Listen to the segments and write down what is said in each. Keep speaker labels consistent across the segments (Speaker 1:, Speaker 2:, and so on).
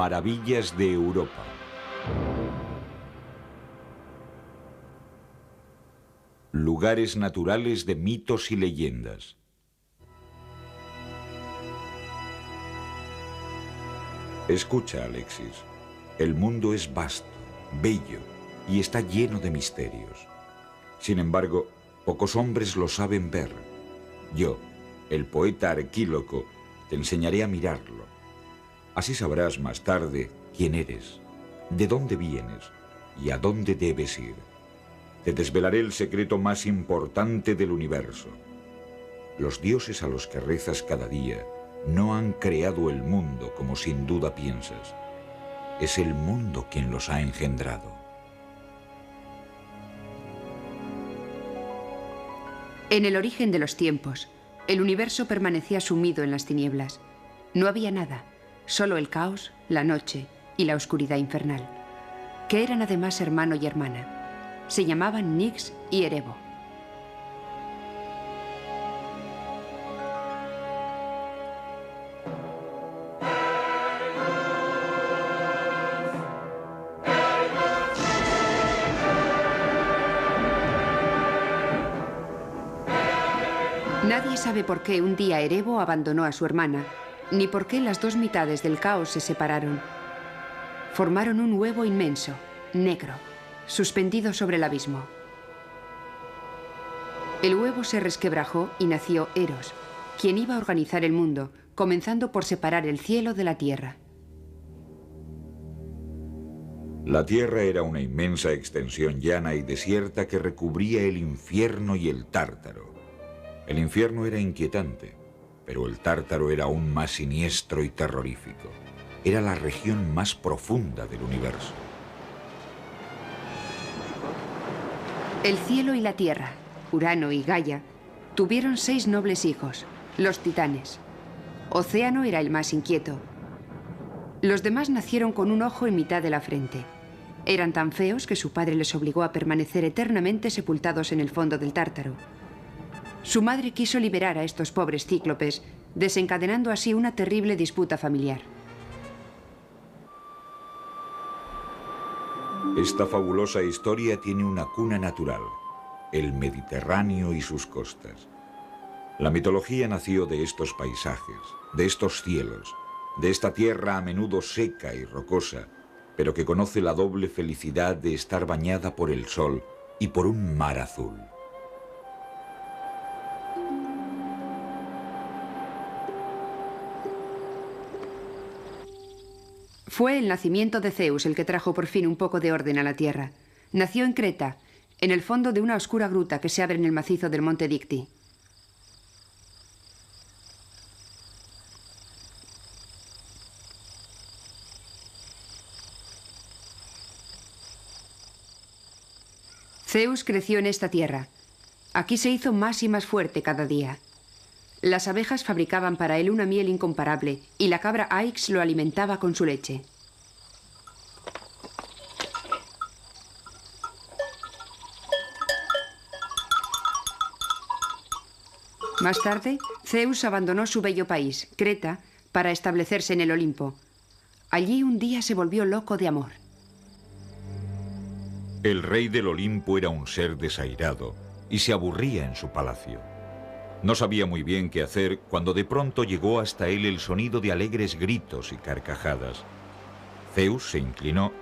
Speaker 1: Maravillas de Europa. Lugares naturales de mitos y leyendas. Escucha, Alexis. El mundo es vasto, bello y está lleno de misterios. Sin embargo, pocos hombres lo saben ver. Yo, el poeta Arquíloco, te enseñaré a mirarlo. Así sabrás más tarde quién eres, de dónde vienes y a dónde debes ir. Te desvelaré el secreto más importante del universo. Los dioses a los que rezas cada día no han creado el mundo como sin duda piensas. Es el mundo quien los ha engendrado.
Speaker 2: En el origen de los tiempos, el universo permanecía sumido en las tinieblas. No había nada, solo el caos, la noche y la oscuridad infernal, que eran además hermano y hermana. Se llamaban Nix y Erebo. Nadie sabe por qué un día Erebo abandonó a su hermana, ni por qué las dos mitades del caos se separaron. Formaron un huevo inmenso, negro, suspendido sobre el abismo. El huevo se resquebrajó y nació Eros, quien iba a organizar el mundo, comenzando por separar el cielo de la tierra.
Speaker 1: La tierra era una inmensa extensión llana y desierta que recubría el infierno y el Tártaro. El infierno era inquietante, pero el Tártaro era aún más siniestro y terrorífico. Era la región más profunda del universo.
Speaker 2: El cielo y la tierra, Urano y Gaia, tuvieron 6 nobles hijos, los titanes. Océano era el más inquieto. Los demás nacieron con un ojo en mitad de la frente. Eran tan feos que su padre les obligó a permanecer eternamente sepultados en el fondo del Tártaro. Su madre quiso liberar a estos pobres cíclopes, desencadenando así una terrible disputa familiar.
Speaker 1: Esta fabulosa historia tiene una cuna natural, el Mediterráneo y sus costas. La mitología nació de estos paisajes, de estos cielos, de esta tierra a menudo seca y rocosa, pero que conoce la doble felicidad de estar bañada por el sol y por un mar azul.
Speaker 2: Fue el nacimiento de Zeus el que trajo por fin un poco de orden a la tierra. Nació en Creta, en el fondo de una oscura gruta que se abre en el macizo del monte Dicti. Zeus creció en esta tierra. Aquí se hizo más y más fuerte cada día. Las abejas fabricaban para él una miel incomparable y la cabra Aix lo alimentaba con su leche. Más tarde, Zeus abandonó su bello país, Creta, para establecerse en el Olimpo. Allí un día se volvió loco de amor.
Speaker 1: El rey del Olimpo era un ser desairado y se aburría en su palacio. No sabía muy bien qué hacer cuando de pronto llegó hasta él el sonido de alegres gritos y carcajadas. Zeus se inclinó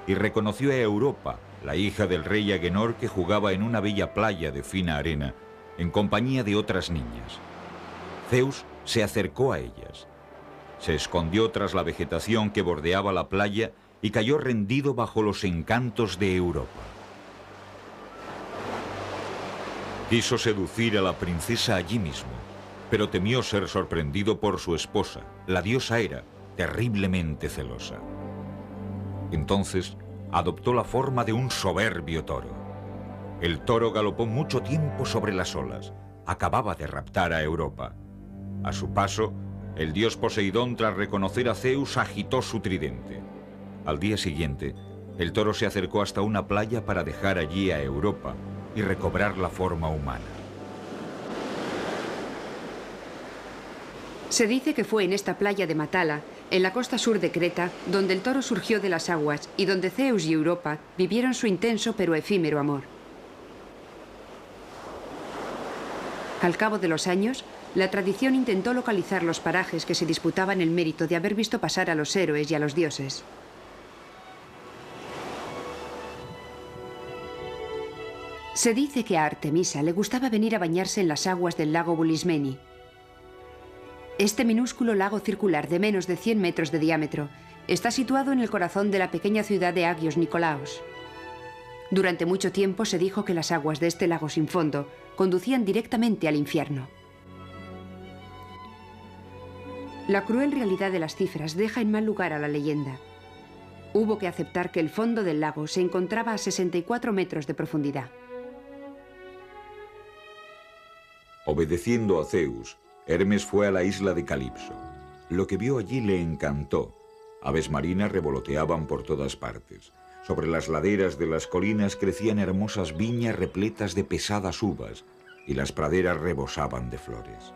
Speaker 1: y reconoció a Europa, la hija del rey Agenor, que jugaba en una bella playa de fina arena, en compañía de otras niñas. Zeus se acercó a ellas. Se escondió tras la vegetación que bordeaba la playa y cayó rendido bajo los encantos de Europa. Quiso seducir a la princesa allí mismo, pero temió ser sorprendido por su esposa, la diosa Hera, terriblemente celosa. Entonces adoptó la forma de un soberbio toro. El toro galopó mucho tiempo sobre las olas. Acababa de raptar a Europa. A su paso, el dios Poseidón, tras reconocer a Zeus, agitó su tridente. Al día siguiente, el toro se acercó hasta una playa para dejar allí a Europa y recobrar la forma humana.
Speaker 2: Se dice que fue en esta playa de Matala en la costa sur de Creta, donde el toro surgió de las aguas y donde Zeus y Europa vivieron su intenso pero efímero amor. Al cabo de los años, la tradición intentó localizar los parajes que se disputaban el mérito de haber visto pasar a los héroes y a los dioses. Se dice que a Artemisa le gustaba venir a bañarse en las aguas del lago Bulismeni. Este minúsculo lago circular de menos de 100 metros de diámetro está situado en el corazón de la pequeña ciudad de Agios Nikolaos. Durante mucho tiempo se dijo que las aguas de este lago sin fondo conducían directamente al infierno. La cruel realidad de las cifras deja en mal lugar a la leyenda. Hubo que aceptar que el fondo del lago se encontraba a 64 metros de profundidad.
Speaker 1: Obedeciendo a Zeus, Hermes fue a la isla de Calipso. Lo que vio allí le encantó. Aves marinas revoloteaban por todas partes. Sobre las laderas de las colinas crecían hermosas viñas repletas de pesadas uvas, y las praderas rebosaban de flores.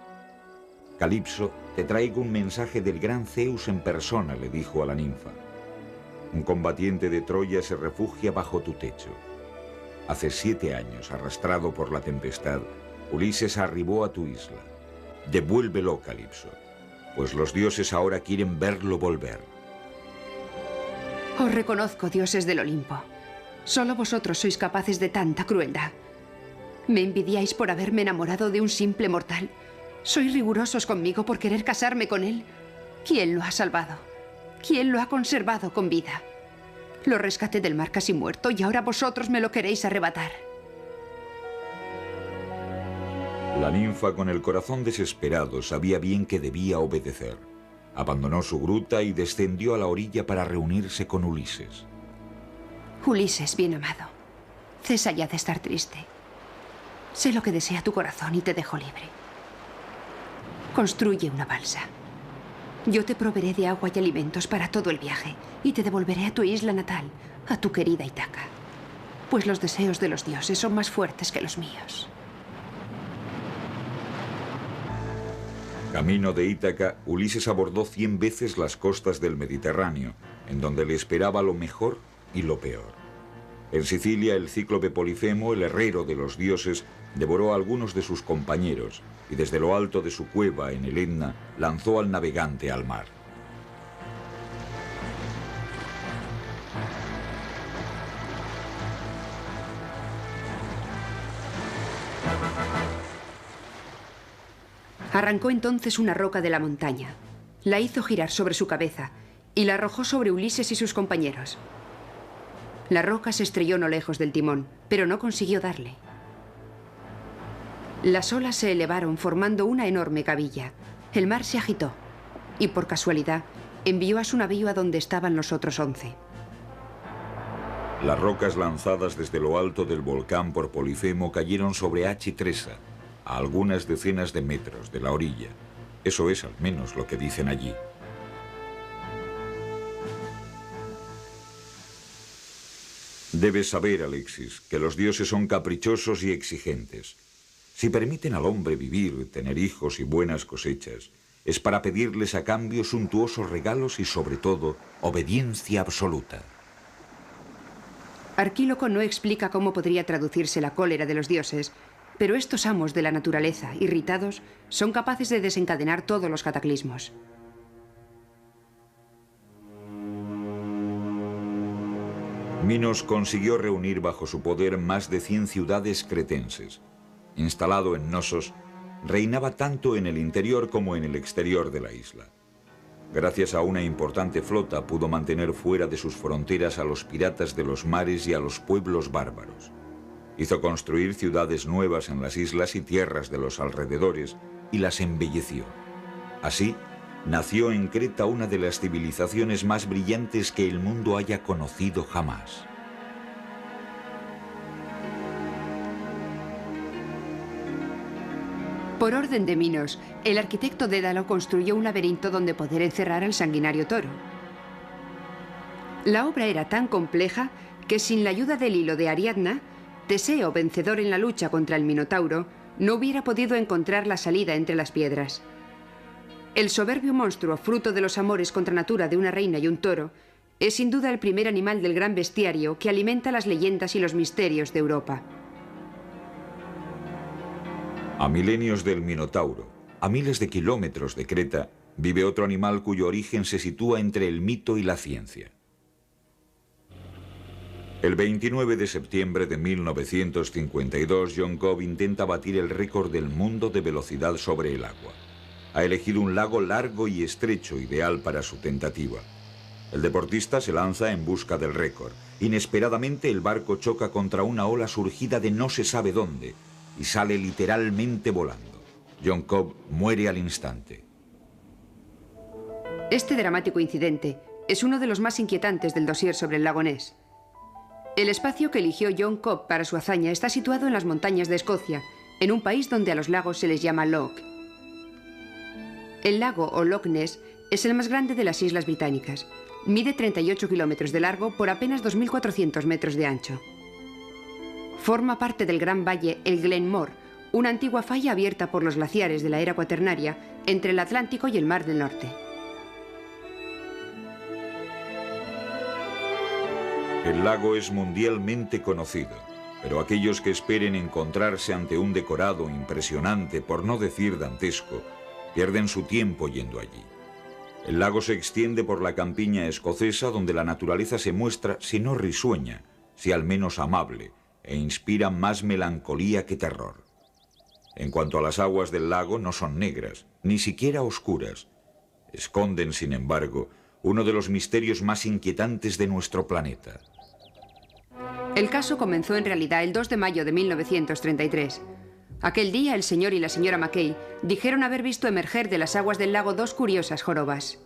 Speaker 1: Calipso, te traigo un mensaje del gran Zeus en persona, le dijo a la ninfa. Un combatiente de Troya se refugia bajo tu techo. Hace 7 años, arrastrado por la tempestad, Ulises arribó a tu isla. Devuélvelo, Calipso, pues los dioses ahora quieren verlo volver.
Speaker 2: Os reconozco, dioses del Olimpo. Solo vosotros sois capaces de tanta crueldad. Me envidiáis por haberme enamorado de un simple mortal. Sois rigurosos conmigo por querer casarme con él. ¿Quién lo ha salvado? ¿Quién lo ha conservado con vida? Lo rescaté del mar casi muerto y ahora vosotros me lo queréis arrebatar.
Speaker 1: La ninfa, con el corazón desesperado, sabía bien que debía obedecer. Abandonó su gruta y descendió a la orilla para reunirse con Ulises.
Speaker 2: Ulises, bien amado, cesa ya de estar triste. Sé lo que desea tu corazón y te dejo libre. Construye una balsa. Yo te proveeré de agua y alimentos para todo el viaje y te devolveré a tu isla natal, a tu querida Ítaca. Pues los deseos de los dioses son más fuertes que los míos.
Speaker 1: Camino de Ítaca, Ulises abordó 100 veces las costas del Mediterráneo, en donde le esperaba lo mejor y lo peor. En Sicilia, el cíclope Polifemo, el herrero de los dioses, devoró a algunos de sus compañeros y desde lo alto de su cueva en el Etna lanzó al navegante al mar.
Speaker 2: Arrancó entonces una roca de la montaña, la hizo girar sobre su cabeza y la arrojó sobre Ulises y sus compañeros. La roca se estrelló no lejos del timón, pero no consiguió darle. Las olas se elevaron formando una enorme gavilla. El mar se agitó y, por casualidad, envió a su navío a donde estaban los otros 11.
Speaker 1: Las rocas lanzadas desde lo alto del volcán por Polifemo cayeron sobre Achitresa, a algunas decenas de metros de la orilla. Eso es al menos lo que dicen allí. Debes saber, Alexis, que los dioses son caprichosos y exigentes. Si permiten al hombre vivir, tener hijos y buenas cosechas, es para pedirles a cambio suntuosos regalos y, sobre todo, obediencia absoluta.
Speaker 2: Arquíloco no explica cómo podría traducirse la cólera de los dioses, pero estos amos de la naturaleza, irritados, son capaces de desencadenar todos los cataclismos.
Speaker 1: Minos consiguió reunir bajo su poder más de 100 ciudades cretenses. Instalado en Nosos, reinaba tanto en el interior como en el exterior de la isla. Gracias a una importante flota pudo mantener fuera de sus fronteras a los piratas de los mares y a los pueblos bárbaros. Hizo construir ciudades nuevas en las islas y tierras de los alrededores y las embelleció. Así, nació en Creta una de las civilizaciones más brillantes que el mundo haya conocido jamás.
Speaker 2: Por orden de Minos, el arquitecto Dédalo construyó un laberinto donde poder encerrar al sanguinario toro. La obra era tan compleja que sin la ayuda del hilo de Ariadna, Teseo, vencedor en la lucha contra el Minotauro, no hubiera podido encontrar la salida entre las piedras. El soberbio monstruo, fruto de los amores contra natura de una reina y un toro, es sin duda el primer animal del gran bestiario que alimenta las leyendas y los misterios de Europa.
Speaker 1: A milenios del Minotauro, a miles de kilómetros de Creta, vive otro animal cuyo origen se sitúa entre el mito y la ciencia. El 29 de septiembre de 1952, John Cobb intenta batir el récord del mundo de velocidad sobre el agua. Ha elegido un lago largo y estrecho, ideal para su tentativa. El deportista se lanza en busca del récord. Inesperadamente, el barco choca contra una ola surgida de no se sabe dónde y sale literalmente volando. John Cobb muere al instante.
Speaker 2: Este dramático incidente es uno de los más inquietantes del dossier sobre el lago Ness. El espacio que eligió John Cobb para su hazaña está situado en las montañas de Escocia, en un país donde a los lagos se les llama loch. El lago, o Loch Ness, es el más grande de las Islas Británicas. Mide 38 kilómetros de largo por apenas 2.400 metros de ancho. Forma parte del gran valle el Glenmore, una antigua falla abierta por los glaciares de la era cuaternaria entre el Atlántico y el Mar del Norte.
Speaker 1: El lago es mundialmente conocido, pero aquellos que esperen encontrarse ante un decorado impresionante, por no decir dantesco, pierden su tiempo yendo allí. El lago se extiende por la campiña escocesa, donde la naturaleza se muestra, si no risueña, si al menos amable, e inspira más melancolía que terror. En cuanto a las aguas del lago, no son negras, ni siquiera oscuras. Esconden, sin embargo, uno de los misterios más inquietantes de nuestro planeta.
Speaker 2: El caso comenzó en realidad el 2 de mayo de 1933. Aquel día el señor y la señora Mackay dijeron haber visto emerger de las aguas del lago dos curiosas jorobas.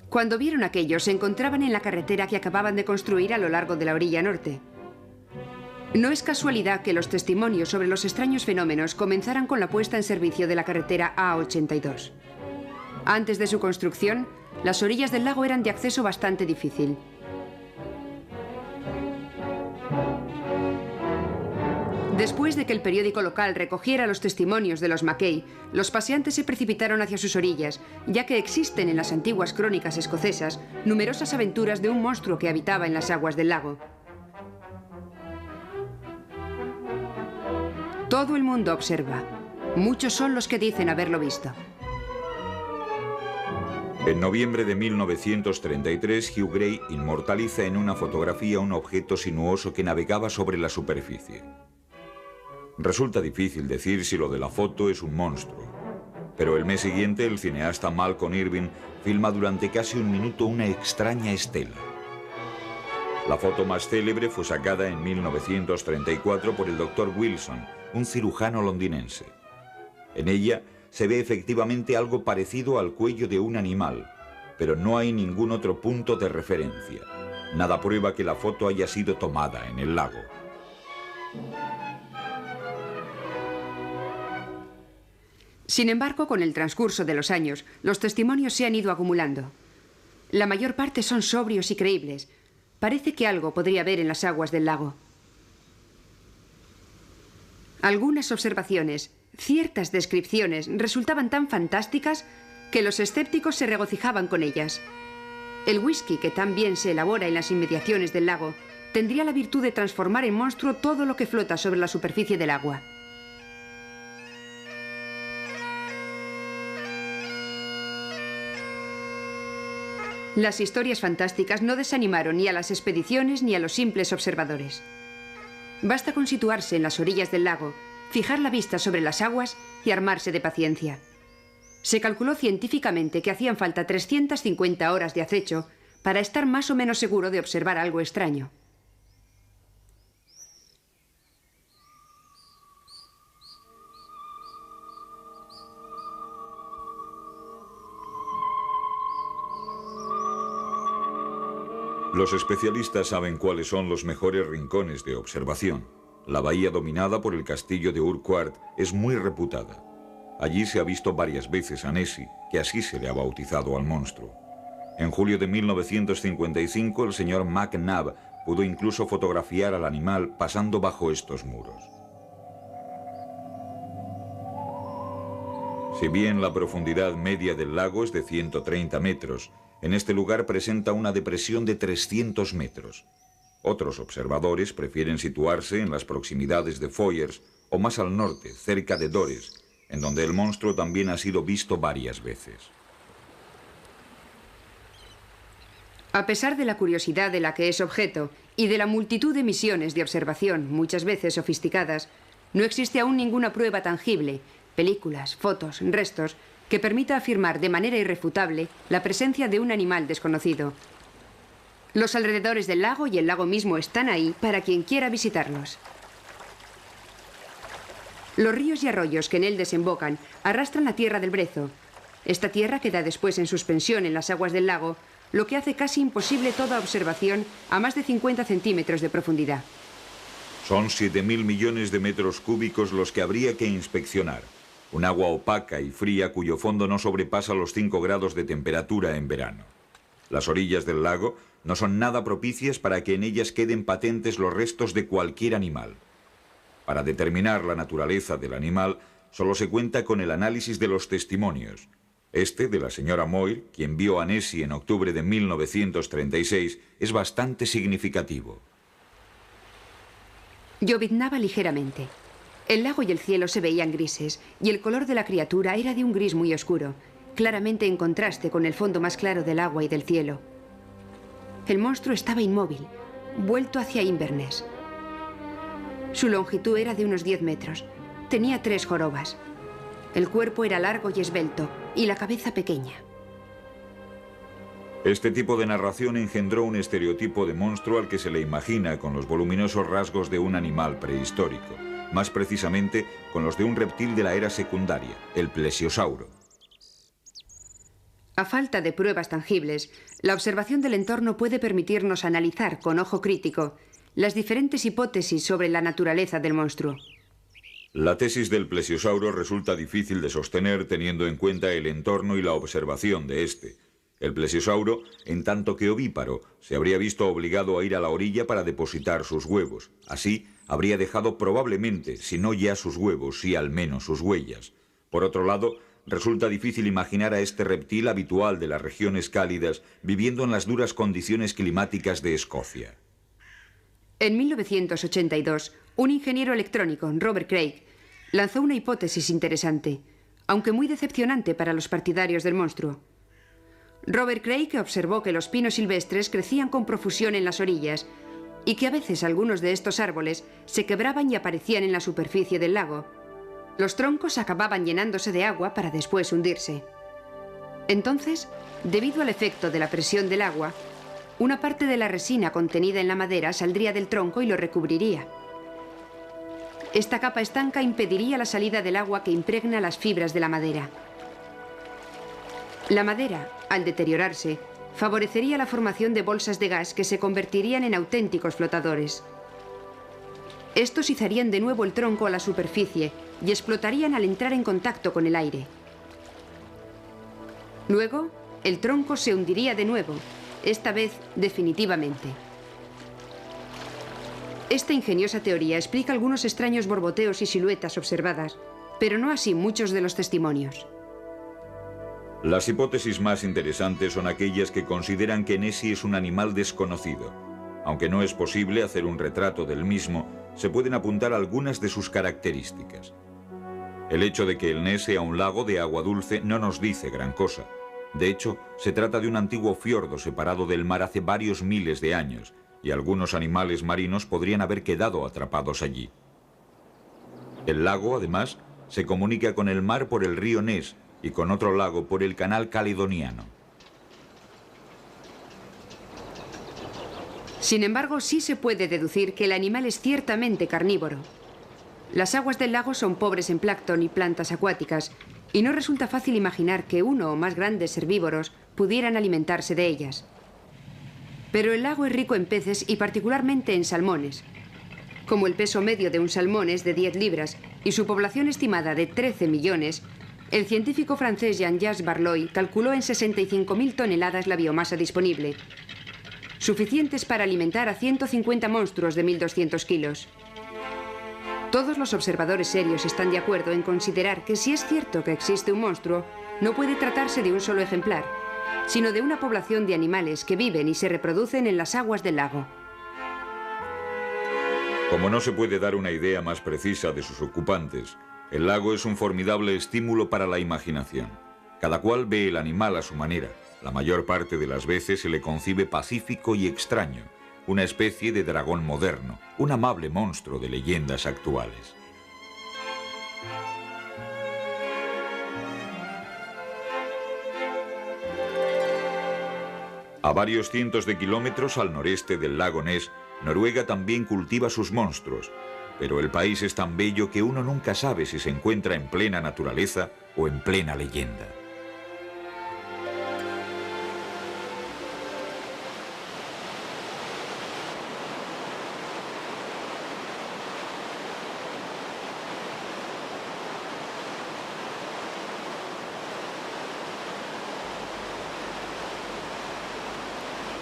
Speaker 2: Cuando vieron aquello, se encontraban en la carretera que acababan de construir a lo largo de la orilla norte. No es casualidad que los testimonios sobre los extraños fenómenos comenzaran con la puesta en servicio de la carretera A82. Antes de su construcción, las orillas del lago eran de acceso bastante difícil. Después de que el periódico local recogiera los testimonios de los Mackay, los paseantes se precipitaron hacia sus orillas, ya que existen en las antiguas crónicas escocesas numerosas aventuras de un monstruo que habitaba en las aguas del lago. Todo el mundo observa. Muchos son los que dicen haberlo visto.
Speaker 1: En noviembre de 1933, Hugh Gray inmortaliza en una fotografía un objeto sinuoso que navegaba sobre la superficie. Resulta difícil decir si lo de la foto es un monstruo, pero el mes siguiente el cineasta Malcolm Irving filma durante casi un minuto una extraña estela. La foto más célebre fue sacada en 1934 por el Dr. Wilson, un cirujano londinense. En ella se ve efectivamente algo parecido al cuello de un animal, pero no hay ningún otro punto de referencia. Nada prueba que la foto haya sido tomada en el lago.
Speaker 2: Sin embargo, con el transcurso de los años, los testimonios se han ido acumulando. La mayor parte son sobrios y creíbles. Parece que algo podría haber en las aguas del lago. Algunas observaciones, ciertas descripciones, resultaban tan fantásticas que los escépticos se regocijaban con ellas. El whisky, que tan bien se elabora en las inmediaciones del lago, tendría la virtud de transformar en monstruo todo lo que flota sobre la superficie del agua. Las historias fantásticas no desanimaron ni a las expediciones ni a los simples observadores. Basta con situarse en las orillas del lago, fijar la vista sobre las aguas y armarse de paciencia. Se calculó científicamente que hacían falta 350 horas de acecho para estar más o menos seguro de observar algo extraño.
Speaker 1: Los especialistas saben cuáles son los mejores rincones de observación. La bahía dominada por el castillo de Urquhart es muy reputada. Allí se ha visto varias veces a Nessie, que así se le ha bautizado al monstruo. En julio de 1955, el señor MacNab pudo incluso fotografiar al animal pasando bajo estos muros. Si bien la profundidad media del lago es de 130 metros, en este lugar presenta una depresión de 300 metros. Otros observadores prefieren situarse en las proximidades de Foyers o más al norte, cerca de Dores, en donde el monstruo también ha sido visto varias veces.
Speaker 2: A pesar de la curiosidad de la que es objeto y de la multitud de misiones de observación, muchas veces sofisticadas, no existe aún ninguna prueba tangible, películas, fotos, restos, que permita afirmar de manera irrefutable la presencia de un animal desconocido. Los alrededores del lago y el lago mismo están ahí para quien quiera visitarlos. Los ríos y arroyos que en él desembocan arrastran la tierra del Brezo. Esta tierra queda después en suspensión en las aguas del lago, lo que hace casi imposible toda observación a más de 50 centímetros de profundidad.
Speaker 1: Son 7.000 millones de metros cúbicos los que habría que inspeccionar. Un agua opaca y fría cuyo fondo no sobrepasa los 5 grados de temperatura en verano. Las orillas del lago no son nada propicias para que en ellas queden patentes los restos de cualquier animal. Para determinar la naturaleza del animal, solo se cuenta con el análisis de los testimonios. Este, de la señora Moyle, quien vio a Nessie en octubre de 1936, es bastante significativo.
Speaker 2: Lloviznaba ligeramente. El lago y el cielo se veían grises, y el color de la criatura era de un gris muy oscuro, claramente en contraste con el fondo más claro del agua y del cielo. El monstruo estaba inmóvil, vuelto hacia Inverness. Su longitud era de unos 10 metros. Tenía 3 jorobas. El cuerpo era largo y esbelto, y la cabeza pequeña.
Speaker 1: Este tipo de narración engendró un estereotipo de monstruo al que se le imagina con los voluminosos rasgos de un animal prehistórico, más precisamente con los de un reptil de la era secundaria, el plesiosauro.
Speaker 2: A falta de pruebas tangibles, la observación del entorno puede permitirnos analizar con ojo crítico las diferentes hipótesis sobre la naturaleza del monstruo.
Speaker 1: La tesis del plesiosauro resulta difícil de sostener teniendo en cuenta el entorno y la observación de este. El plesiosauro, en tanto que ovíparo, se habría visto obligado a ir a la orilla para depositar sus huevos. Así, habría dejado probablemente, si no ya sus huevos, sí al menos sus huellas. Por otro lado, resulta difícil imaginar a este reptil habitual de las regiones cálidas viviendo en las duras condiciones climáticas de Escocia.
Speaker 2: En 1982, un ingeniero electrónico, Robert Craig, lanzó una hipótesis interesante, aunque muy decepcionante para los partidarios del monstruo. Robert Craig observó que los pinos silvestres crecían con profusión en las orillas y que a veces algunos de estos árboles se quebraban y aparecían en la superficie del lago. Los troncos acababan llenándose de agua para después hundirse. Entonces, debido al efecto de la presión del agua, una parte de la resina contenida en la madera saldría del tronco y lo recubriría. Esta capa estanca impediría la salida del agua que impregna las fibras de la madera. La madera, al deteriorarse, favorecería la formación de bolsas de gas que se convertirían en auténticos flotadores. Estos izarían de nuevo el tronco a la superficie y explotarían al entrar en contacto con el aire. Luego, el tronco se hundiría de nuevo, esta vez definitivamente. Esta ingeniosa teoría explica algunos extraños borboteos y siluetas observadas, pero no así muchos de los testimonios.
Speaker 1: Las hipótesis más interesantes son aquellas que consideran que Nessie es un animal desconocido. Aunque no es posible hacer un retrato del mismo, se pueden apuntar algunas de sus características. El hecho de que el Ness sea un lago de agua dulce no nos dice gran cosa. De hecho, se trata de un antiguo fiordo separado del mar hace varios miles de años, y algunos animales marinos podrían haber quedado atrapados allí. El lago, además, se comunica con el mar por el río Ness y con otro lago por el canal caledoniano.
Speaker 2: Sin embargo, sí se puede deducir que el animal es ciertamente carnívoro. Las aguas del lago son pobres en plancton y plantas acuáticas, y no resulta fácil imaginar que uno o más grandes herbívoros pudieran alimentarse de ellas. Pero el lago es rico en peces y particularmente en salmones. Como el peso medio de un salmón es de 10 libras y su población estimada de 13 millones, el científico francés Jean-Jacques Barloy calculó en 65.000 toneladas la biomasa disponible, suficientes para alimentar a 150 monstruos de 1.200 kilos. Todos los observadores serios están de acuerdo en considerar que si es cierto que existe un monstruo, no puede tratarse de un solo ejemplar, sino de una población de animales que viven y se reproducen en las aguas del lago.
Speaker 1: Como no se puede dar una idea más precisa de sus ocupantes, el lago es un formidable estímulo para la imaginación. Cada cual ve el animal a su manera. La mayor parte de las veces se le concibe pacífico y extraño, una especie de dragón moderno, un amable monstruo de leyendas actuales. A varios cientos de kilómetros al noreste del lago Ness, Noruega también cultiva sus monstruos, pero el país es tan bello que uno nunca sabe si se encuentra en plena naturaleza o en plena leyenda.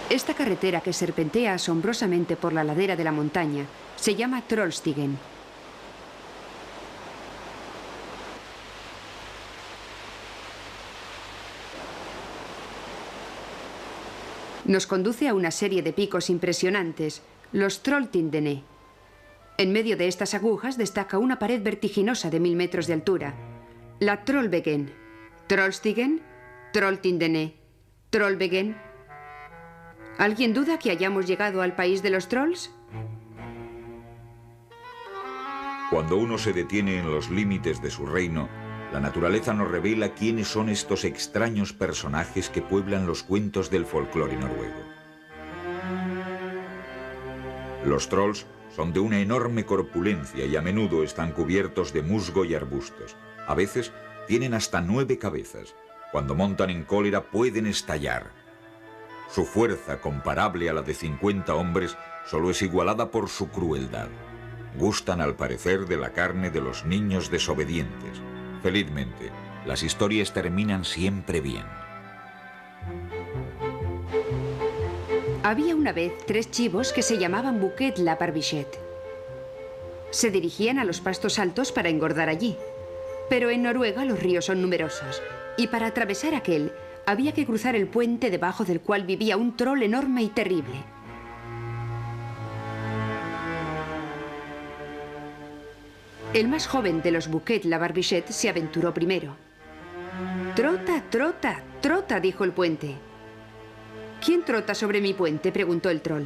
Speaker 2: Esta carretera que serpentea asombrosamente por la ladera de la montaña se llama Trollstigen. Nos conduce a una serie de picos impresionantes, los Trolltindene. En medio de estas agujas destaca una pared vertiginosa de 1000 metros de altura. La Trollveggen, Trollstigen, Trolltindene, Trollveggen. ¿Alguien duda que hayamos llegado al país de los trolls?
Speaker 1: Cuando uno se detiene en los límites de su reino, la naturaleza nos revela quiénes son estos extraños personajes que pueblan los cuentos del folclore noruego. Los trolls son de una enorme corpulencia y a menudo están cubiertos de musgo y arbustos. A veces tienen hasta 9 cabezas. Cuando montan en cólera pueden estallar. Su fuerza, comparable a la de 50 hombres, solo es igualada por su crueldad. Gustan, al parecer, de la carne de los niños desobedientes. Felizmente, las historias terminan siempre bien.
Speaker 2: Había una vez 3 chivos que se llamaban Bucket la Barbichet. Se dirigían a los pastos altos para engordar allí. Pero en Noruega los ríos son numerosos, y para atravesar aquel había que cruzar el puente debajo del cual vivía un troll enorme y terrible. El más joven de los Bucket la Barbichet se aventuró primero. «Trota, trota, trota», dijo el puente. «¿Quién trota sobre mi puente?», preguntó el troll.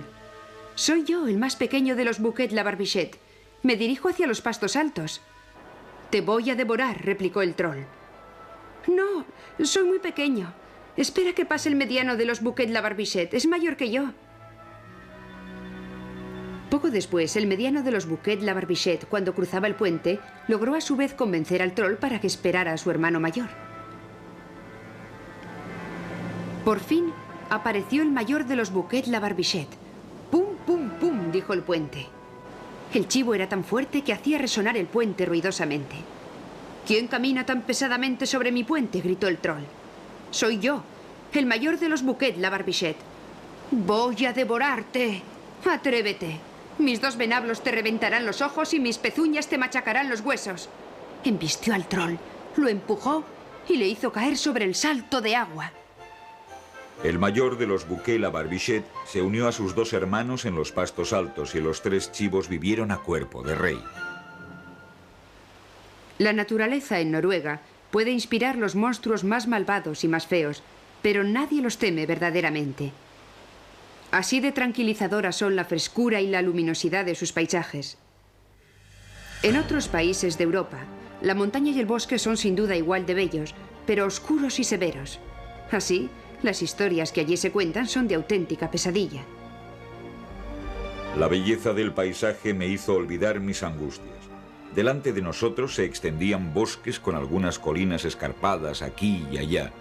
Speaker 2: «Soy yo, el más pequeño de los Bucket la Barbichet. Me dirijo hacia los pastos altos». «Te voy a devorar», replicó el troll. «No, soy muy pequeño. Espera que pase el mediano de los Bucket la Barbichet. Es mayor que yo». Poco después, el mediano de los Bucket la Barbichet, cuando cruzaba el puente, logró a su vez convencer al troll para que esperara a su hermano mayor. Por fin, apareció el mayor de los Bucket la Barbichet. «Pum, pum, pum», dijo el puente. El chivo era tan fuerte que hacía resonar el puente ruidosamente. «¿Quién camina tan pesadamente sobre mi puente?», gritó el troll. «Soy yo, el mayor de los Bucket la Barbichet. Voy a devorarte. Atrévete. Mis 2 venablos te reventarán los ojos y mis pezuñas te machacarán los huesos». Embistió al troll, lo empujó y le hizo caer sobre el salto de agua.
Speaker 1: El mayor de los Bucket la Barbichet se unió a sus 2 hermanos en los pastos altos y los 3 chivos vivieron a cuerpo de rey.
Speaker 2: La naturaleza en Noruega puede inspirar los monstruos más malvados y más feos, pero nadie los teme verdaderamente. Así de tranquilizadoras son la frescura y la luminosidad de sus paisajes. En otros países de Europa, la montaña y el bosque son sin duda igual de bellos, pero oscuros y severos. Así, las historias que allí se cuentan son de auténtica pesadilla.
Speaker 1: La belleza del paisaje me hizo olvidar mis angustias. Delante de nosotros se extendían bosques con algunas colinas escarpadas aquí y allá,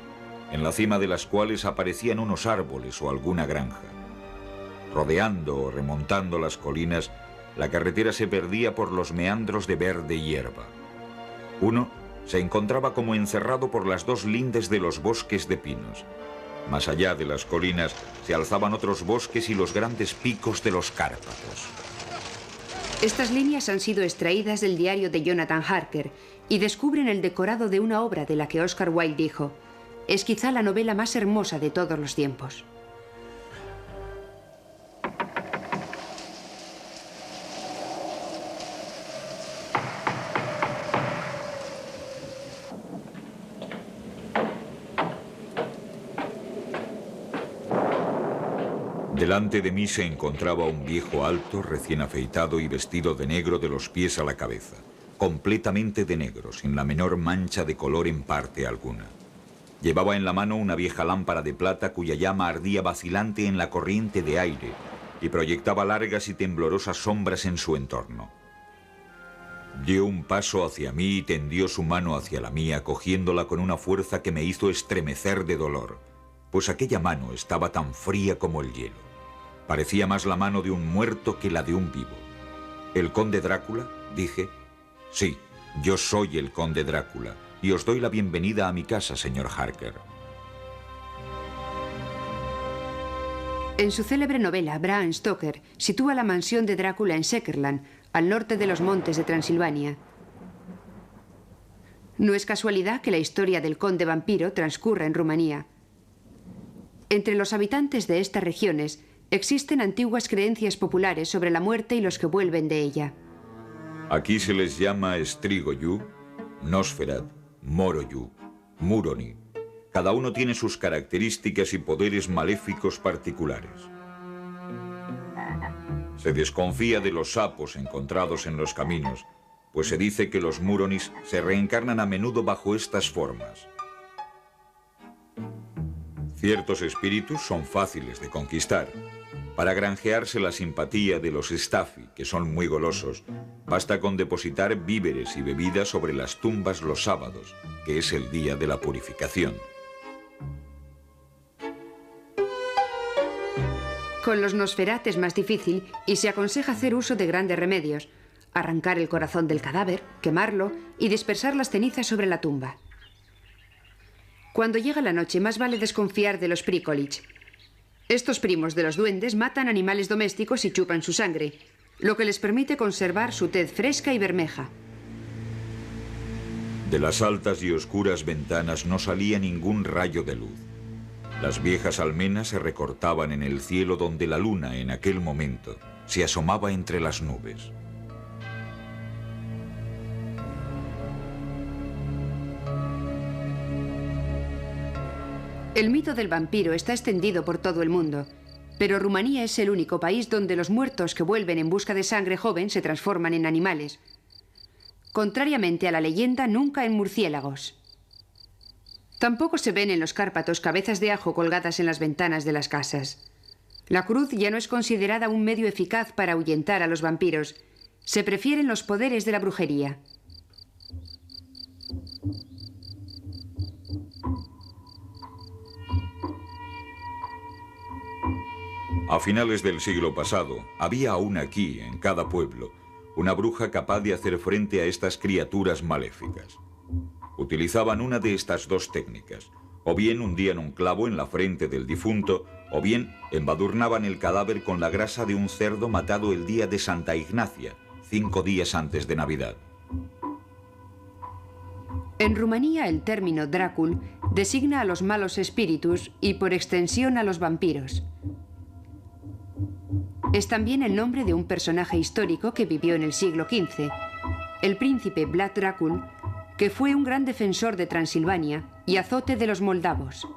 Speaker 1: en la cima de las cuales aparecían unos árboles o alguna granja. Rodeando o remontando las colinas, la carretera se perdía por los meandros de verde hierba. Uno se encontraba como encerrado por las 2 lindes de los bosques de pinos. Más allá de las colinas se alzaban otros bosques y los grandes picos de los Cárpatos.
Speaker 2: Estas líneas han sido extraídas del diario de Jonathan Harker y descubren el decorado de una obra de la que Oscar Wilde dijo: es quizá la novela más hermosa de todos los tiempos.
Speaker 1: Delante de mí se encontraba un viejo alto, recién afeitado y vestido de negro de los pies a la cabeza, completamente de negro, sin la menor mancha de color en parte alguna. Llevaba en la mano una vieja lámpara de plata cuya llama ardía vacilante en la corriente de aire y proyectaba largas y temblorosas sombras en su entorno. Dio un paso hacia mí y tendió su mano hacia la mía, cogiéndola con una fuerza que me hizo estremecer de dolor, pues aquella mano estaba tan fría como el hielo. Parecía más la mano de un muerto que la de un vivo. ¿El conde Drácula?, dije. Sí, yo soy el conde Drácula, y os doy la bienvenida a mi casa, señor Harker.
Speaker 2: En su célebre novela, Bram Stoker sitúa la mansión de Drácula en Söderland, al norte de los montes de Transilvania. No es casualidad que la historia del conde vampiro transcurra en Rumanía. Entre los habitantes de estas regiones existen antiguas creencias populares sobre la muerte y los que vuelven de ella.
Speaker 1: Aquí se les llama Strigoi, Nosferat, Moroyu, Muroni. Cada uno tiene sus características y poderes maléficos particulares. Se desconfía de los sapos encontrados en los caminos, pues se dice que los Muronis se reencarnan a menudo bajo estas formas. Ciertos espíritus son fáciles de conquistar. Para granjearse la simpatía de los Staffi, que son muy golosos, basta con depositar víveres y bebidas sobre las tumbas los sábados, que es el día de la purificación.
Speaker 2: Con los Nosferat es más difícil y se aconseja hacer uso de grandes remedios: arrancar el corazón del cadáver, quemarlo y dispersar las cenizas sobre la tumba. Cuando llega la noche, más vale desconfiar de los Prikolich. Estos primos de los duendes matan animales domésticos y chupan su sangre, lo que les permite conservar su tez fresca y bermeja.
Speaker 1: De las altas y oscuras ventanas no salía ningún rayo de luz. Las viejas almenas se recortaban en el cielo donde la luna, en aquel momento, se asomaba entre las nubes.
Speaker 2: El mito del vampiro está extendido por todo el mundo, pero Rumanía es el único país donde los muertos que vuelven en busca de sangre joven se transforman en animales. Contrariamente a la leyenda, nunca en murciélagos. Tampoco se ven en los Cárpatos cabezas de ajo colgadas en las ventanas de las casas. La cruz ya no es considerada un medio eficaz para ahuyentar a los vampiros. Se prefieren los poderes de la brujería.
Speaker 1: A finales del siglo pasado, había aún aquí, en cada pueblo, una bruja capaz de hacer frente a estas criaturas maléficas. Utilizaban una de estas dos técnicas: o bien hundían un clavo en la frente del difunto, o bien embadurnaban el cadáver con la grasa de un cerdo matado el día de Santa Ignacia, 5 días antes de Navidad.
Speaker 2: En Rumanía, el término Drácul designa a los malos espíritus y, por extensión, a los vampiros. Es también el nombre de un personaje histórico que vivió en el siglo XV, el príncipe Vlad Dracul, que fue un gran defensor de Transilvania y azote de los moldavos.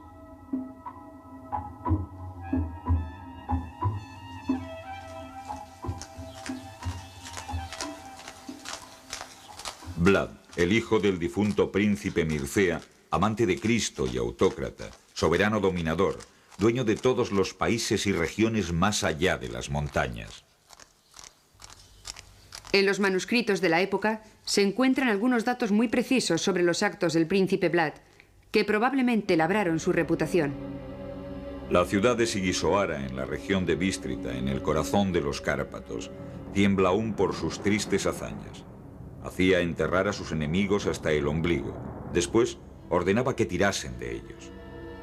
Speaker 1: Vlad, el hijo del difunto príncipe Mircea, amante de Cristo y autócrata, soberano dominador, dueño de todos los países y regiones más allá de las montañas.
Speaker 2: En los manuscritos de la época se encuentran algunos datos muy precisos sobre los actos del príncipe Vlad, que probablemente labraron su reputación.
Speaker 1: La ciudad de Sigisoara, en la región de Bistrita, en el corazón de los Cárpatos, tiembla aún por sus tristes hazañas. Hacía enterrar a sus enemigos hasta el ombligo. Después ordenaba que tirasen de ellos.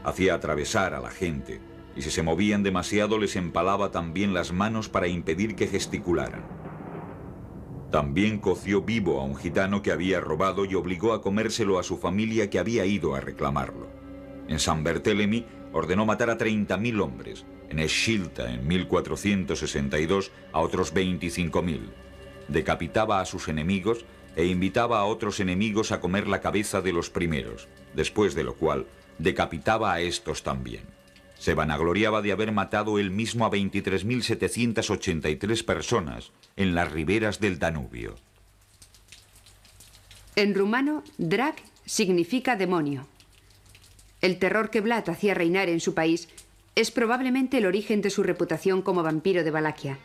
Speaker 1: Hacía atravesar a la gente, y si se movían demasiado les empalaba también las manos para impedir que gesticularan. También coció vivo a un gitano que había robado y obligó a comérselo a su familia que había ido a reclamarlo. En San Barthélemy ordenó matar a 30.000 hombres. En Eschilta, en 1462, a otros 25.000. Decapitaba a sus enemigos e invitaba a otros enemigos a comer la cabeza de los primeros, después de lo cual decapitaba a estos también. Se vanagloriaba de haber matado él mismo a 23.783 personas en las riberas del Danubio.
Speaker 2: En rumano, drag significa demonio. El terror que Vlad hacía reinar en su país es probablemente el origen de su reputación como vampiro de Valaquia.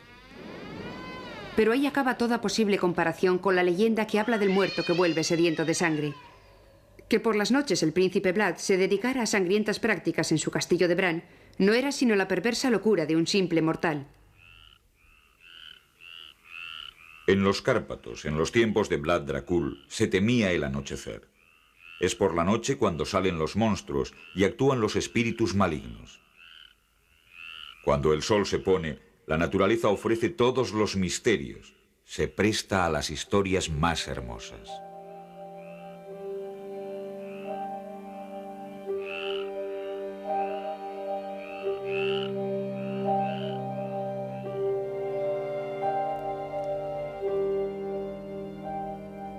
Speaker 2: Pero ahí acaba toda posible comparación con la leyenda que habla del muerto que vuelve sediento de sangre. Que por las noches el príncipe Vlad se dedicara a sangrientas prácticas en su castillo de Bran no era sino la perversa locura de un simple mortal.
Speaker 1: En los Cárpatos, en los tiempos de Vlad Dracul, se temía el anochecer. Es por la noche cuando salen los monstruos y actúan los espíritus malignos. Cuando el sol se pone, la naturaleza ofrece todos los misterios, se presta a las historias más hermosas.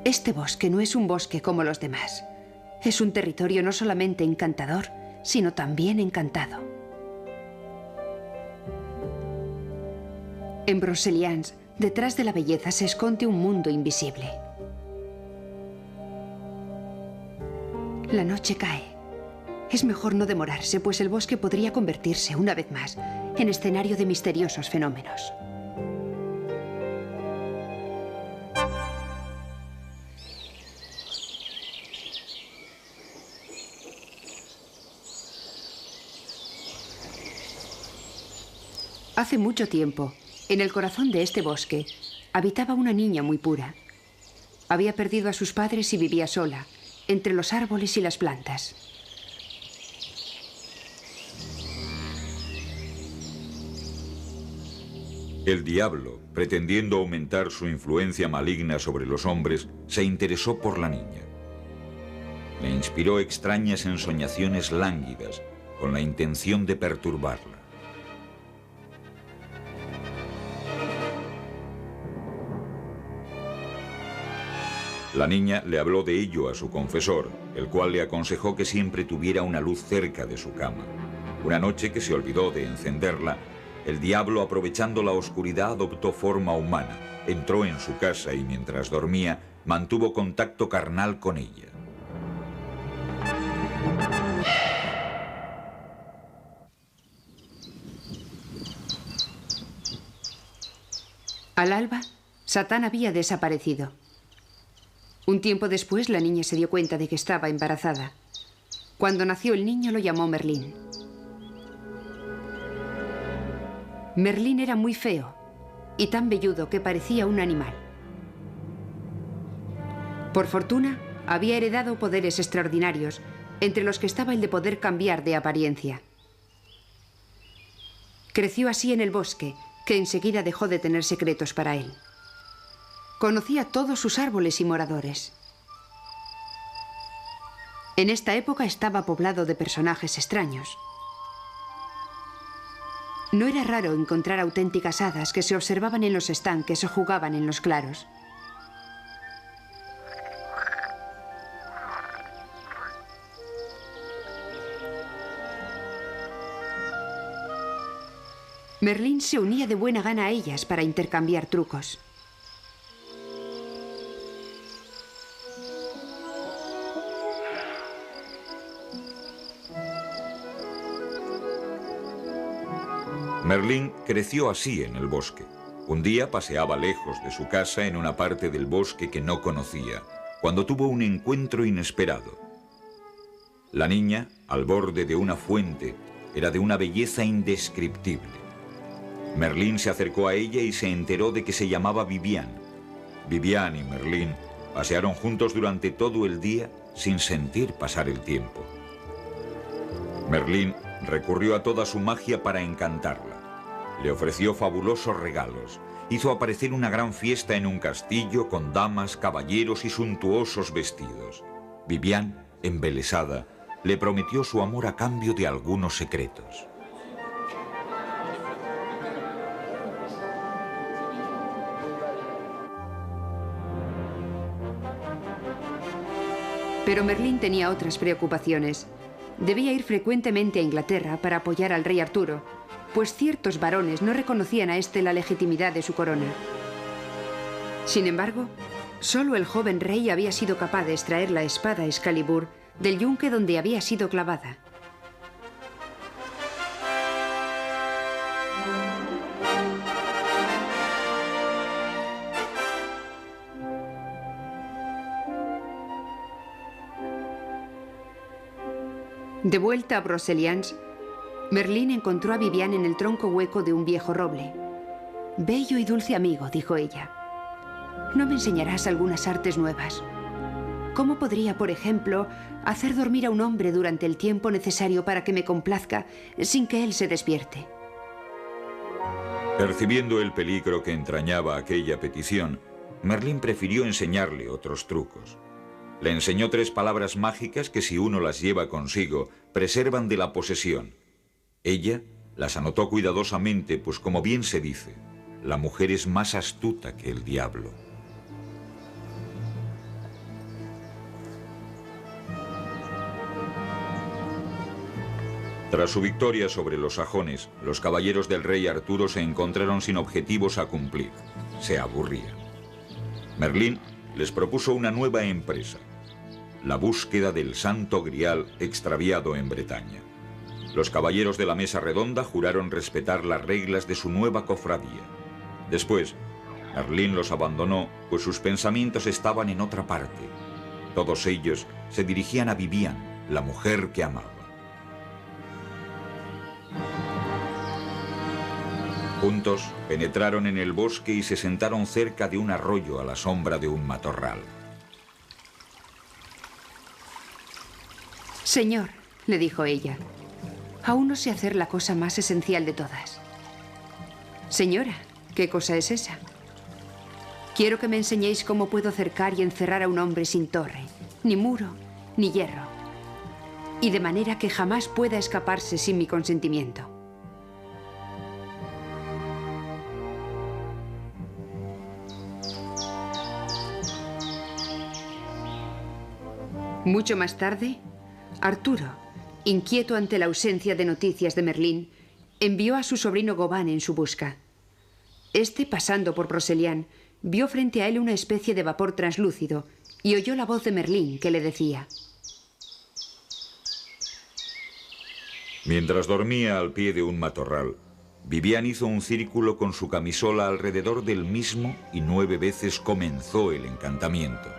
Speaker 2: Este bosque no es un bosque como los demás. Es un territorio no solamente encantador, sino también encantado. En Broceliande, detrás de la belleza se esconde un mundo invisible. La noche cae. Es mejor no demorarse, pues el bosque podría convertirse, una vez más, en escenario de misteriosos fenómenos. Hace mucho tiempo, en el corazón de este bosque, habitaba una niña muy pura. Había perdido a sus padres y vivía sola, entre los árboles y las plantas.
Speaker 1: El diablo, pretendiendo aumentar su influencia maligna sobre los hombres, se interesó por la niña. Le inspiró extrañas ensoñaciones lánguidas, con la intención de perturbarla. La niña le habló de ello a su confesor, el cual le aconsejó que siempre tuviera una luz cerca de su cama. Una noche que se olvidó de encenderla, el diablo, aprovechando la oscuridad, adoptó forma humana, entró en su casa y mientras dormía, mantuvo contacto carnal con ella.
Speaker 2: Al alba, Satán había desaparecido. Un tiempo después, la niña se dio cuenta de que estaba embarazada. Cuando nació el niño, lo llamó Merlín. Merlín era muy feo y tan velludo que parecía un animal. Por fortuna, había heredado poderes extraordinarios, entre los que estaba el de poder cambiar de apariencia. Creció así en el bosque, que enseguida dejó de tener secretos para él. Conocía todos sus árboles y moradores. En esta época estaba poblado de personajes extraños. No era raro encontrar auténticas hadas que se observaban en los estanques o jugaban en los claros. Merlín se unía de buena gana a ellas para intercambiar trucos.
Speaker 1: Merlín creció así en el bosque. Un día paseaba lejos de su casa en una parte del bosque que no conocía, cuando tuvo un encuentro inesperado. La niña, al borde de una fuente, era de una belleza indescriptible. Merlín se acercó a ella y se enteró de que se llamaba Viviane. Viviane y Merlín pasearon juntos durante todo el día sin sentir pasar el tiempo. Merlín recurrió a toda su magia para encantarla. Le ofreció fabulosos regalos hizo aparecer una gran fiesta en un castillo con damas, caballeros y suntuosos vestidos. Viviane, embelesada, le prometió su amor a cambio de algunos secretos.
Speaker 2: Pero Merlín tenía otras preocupaciones. Debía ir frecuentemente a Inglaterra para apoyar al rey Arturo, pues ciertos varones no reconocían a este la legitimidad de su corona. Sin embargo, solo el joven rey había sido capaz de extraer la espada Excalibur del yunque donde había sido clavada. De vuelta a Broceliande, Merlín encontró a Viviane en el tronco hueco de un viejo roble. «Bello y dulce amigo», dijo ella, «¿no me enseñarás algunas artes nuevas? ¿Cómo podría, por ejemplo, hacer dormir a un hombre durante el tiempo necesario para que me complazca sin que él se despierte?»
Speaker 1: Percibiendo el peligro que entrañaba aquella petición, Merlín prefirió enseñarle otros trucos. Le enseñó 3 palabras mágicas que, si uno las lleva consigo, preservan de la posesión. Ella las anotó cuidadosamente, pues como bien se dice, la mujer es más astuta que el diablo. Tras su victoria sobre los sajones, los caballeros del rey Arturo se encontraron sin objetivos a cumplir. Se aburrían. Merlín les propuso una nueva empresa: la búsqueda del Santo Grial extraviado en Bretaña. Los caballeros de la mesa redonda juraron respetar las reglas de su nueva cofradía. Después, Merlín los abandonó, pues sus pensamientos estaban en otra parte. Todos ellos se dirigían a Viviane, la mujer que amaba. Juntos penetraron en el bosque y se sentaron cerca de un arroyo a la sombra de un matorral.
Speaker 2: «Señor», le dijo ella, «aún no sé hacer la cosa más esencial de todas». «Señora, ¿qué cosa es esa?» «Quiero que me enseñéis cómo puedo cercar y encerrar a un hombre sin torre, ni muro, ni hierro, y de manera que jamás pueda escaparse sin mi consentimiento». Mucho más tarde, Arturo, inquieto ante la ausencia de noticias de Merlín, envió a su sobrino Gawain en su busca. Este, pasando por Broceliande, vio frente a él una especie de vapor translúcido y oyó la voz de Merlín que le decía:
Speaker 1: Mientras dormía al pie de un matorral, Viviane hizo un círculo con su camisola alrededor del mismo y 9 veces comenzó el encantamiento.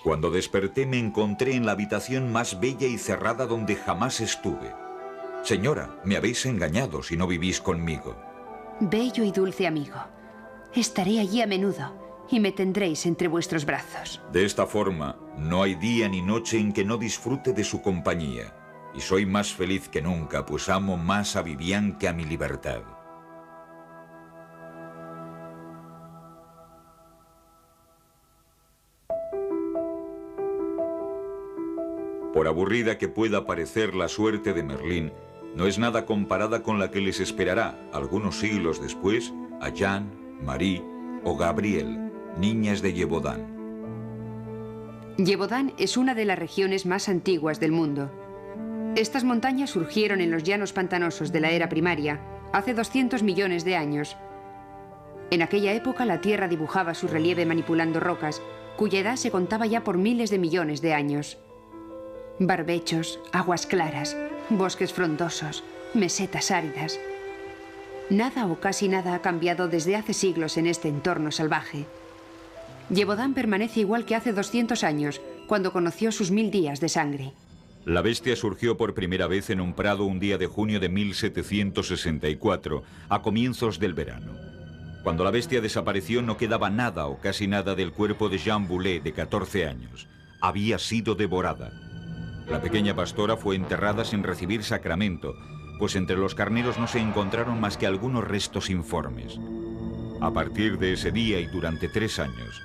Speaker 1: Cuando desperté me encontré en la habitación más bella y cerrada donde jamás estuve. Señora, me habéis engañado si no vivís conmigo.
Speaker 2: «Bello y dulce amigo, estaré allí a menudo y me tendréis entre vuestros brazos».
Speaker 1: De esta forma, no hay día ni noche en que no disfrute de su compañía, y soy más feliz que nunca, pues amo más a Viviane que a mi libertad. Por aburrida que pueda parecer la suerte de Merlín, no es nada comparada con la que les esperará, algunos siglos después, a Jeanne, Marie o Gabrielle, niñas de Gévaudan.
Speaker 2: Gévaudan es una de las regiones más antiguas del mundo. Estas montañas surgieron en los llanos pantanosos de la era primaria, hace 200 millones de años. En aquella época la Tierra dibujaba su relieve manipulando rocas, cuya edad se contaba ya por miles de millones de años. Barbechos, aguas claras, bosques frondosos, mesetas áridas. Nada o casi nada ha cambiado desde hace siglos en este entorno salvaje. Gévaudan permanece igual que hace 200 años, cuando conoció sus 1000 días de sangre.
Speaker 1: La bestia surgió por primera vez en un prado un día de junio de 1764, a comienzos del verano. Cuando la bestia desapareció no quedaba nada o casi nada del cuerpo de Jean Boulet, de 14 años. Había sido devorada. La pequeña pastora fue enterrada sin recibir sacramento, pues entre los carneros no se encontraron más que algunos restos informes. A partir de ese día y durante 3 años,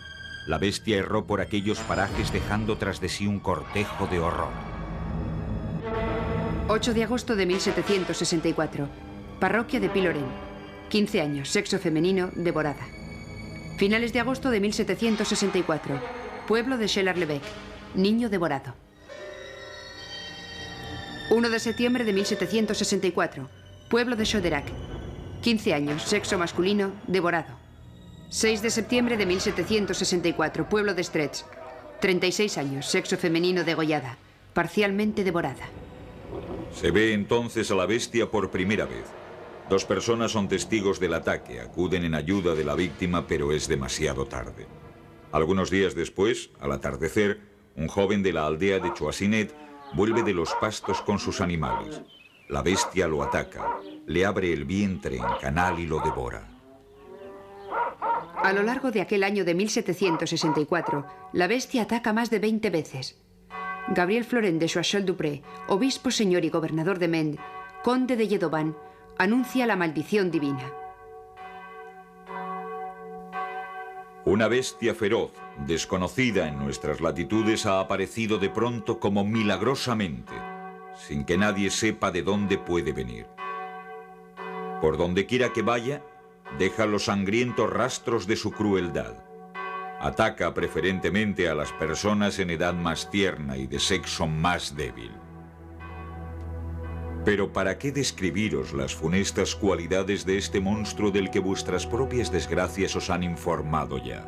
Speaker 1: la bestia erró por aquellos parajes dejando tras de sí un cortejo de horror.
Speaker 2: 8 de agosto de 1764. Parroquia de Pilorén. 15 años, sexo femenino, devorada. Finales de agosto de 1764. Pueblo de Chelar-le-Bec. Niño devorado. 1 de septiembre de 1764. Pueblo de Choderac. 15 años, sexo masculino, devorado. 6 de septiembre de 1764. Pueblo de Stretz. 36 años, sexo femenino, degollada. Parcialmente devorada.
Speaker 1: Se ve entonces a la bestia por primera vez. 2 personas son testigos del ataque, acuden en ayuda de la víctima, pero es demasiado tarde. Algunos días después, al atardecer, un joven de la aldea de Choisinet vuelve de los pastos con sus animales. La bestia lo ataca, le abre el vientre en canal y lo devora.
Speaker 2: A lo largo de aquel año de 1764, la bestia ataca más de 20 veces. Gabriel Florent de Choiseul-Dupré, obispo, señor y gobernador de Mende, conde de Yedoban, anuncia la maldición divina.
Speaker 1: Una bestia feroz, desconocida en nuestras latitudes, ha aparecido de pronto como milagrosamente, sin que nadie sepa de dónde puede venir. Por donde quiera que vaya, deja los sangrientos rastros de su crueldad. Ataca preferentemente a las personas en edad más tierna y de sexo más débil. Pero ¿para qué describiros las funestas cualidades de este monstruo del que vuestras propias desgracias os han informado ya?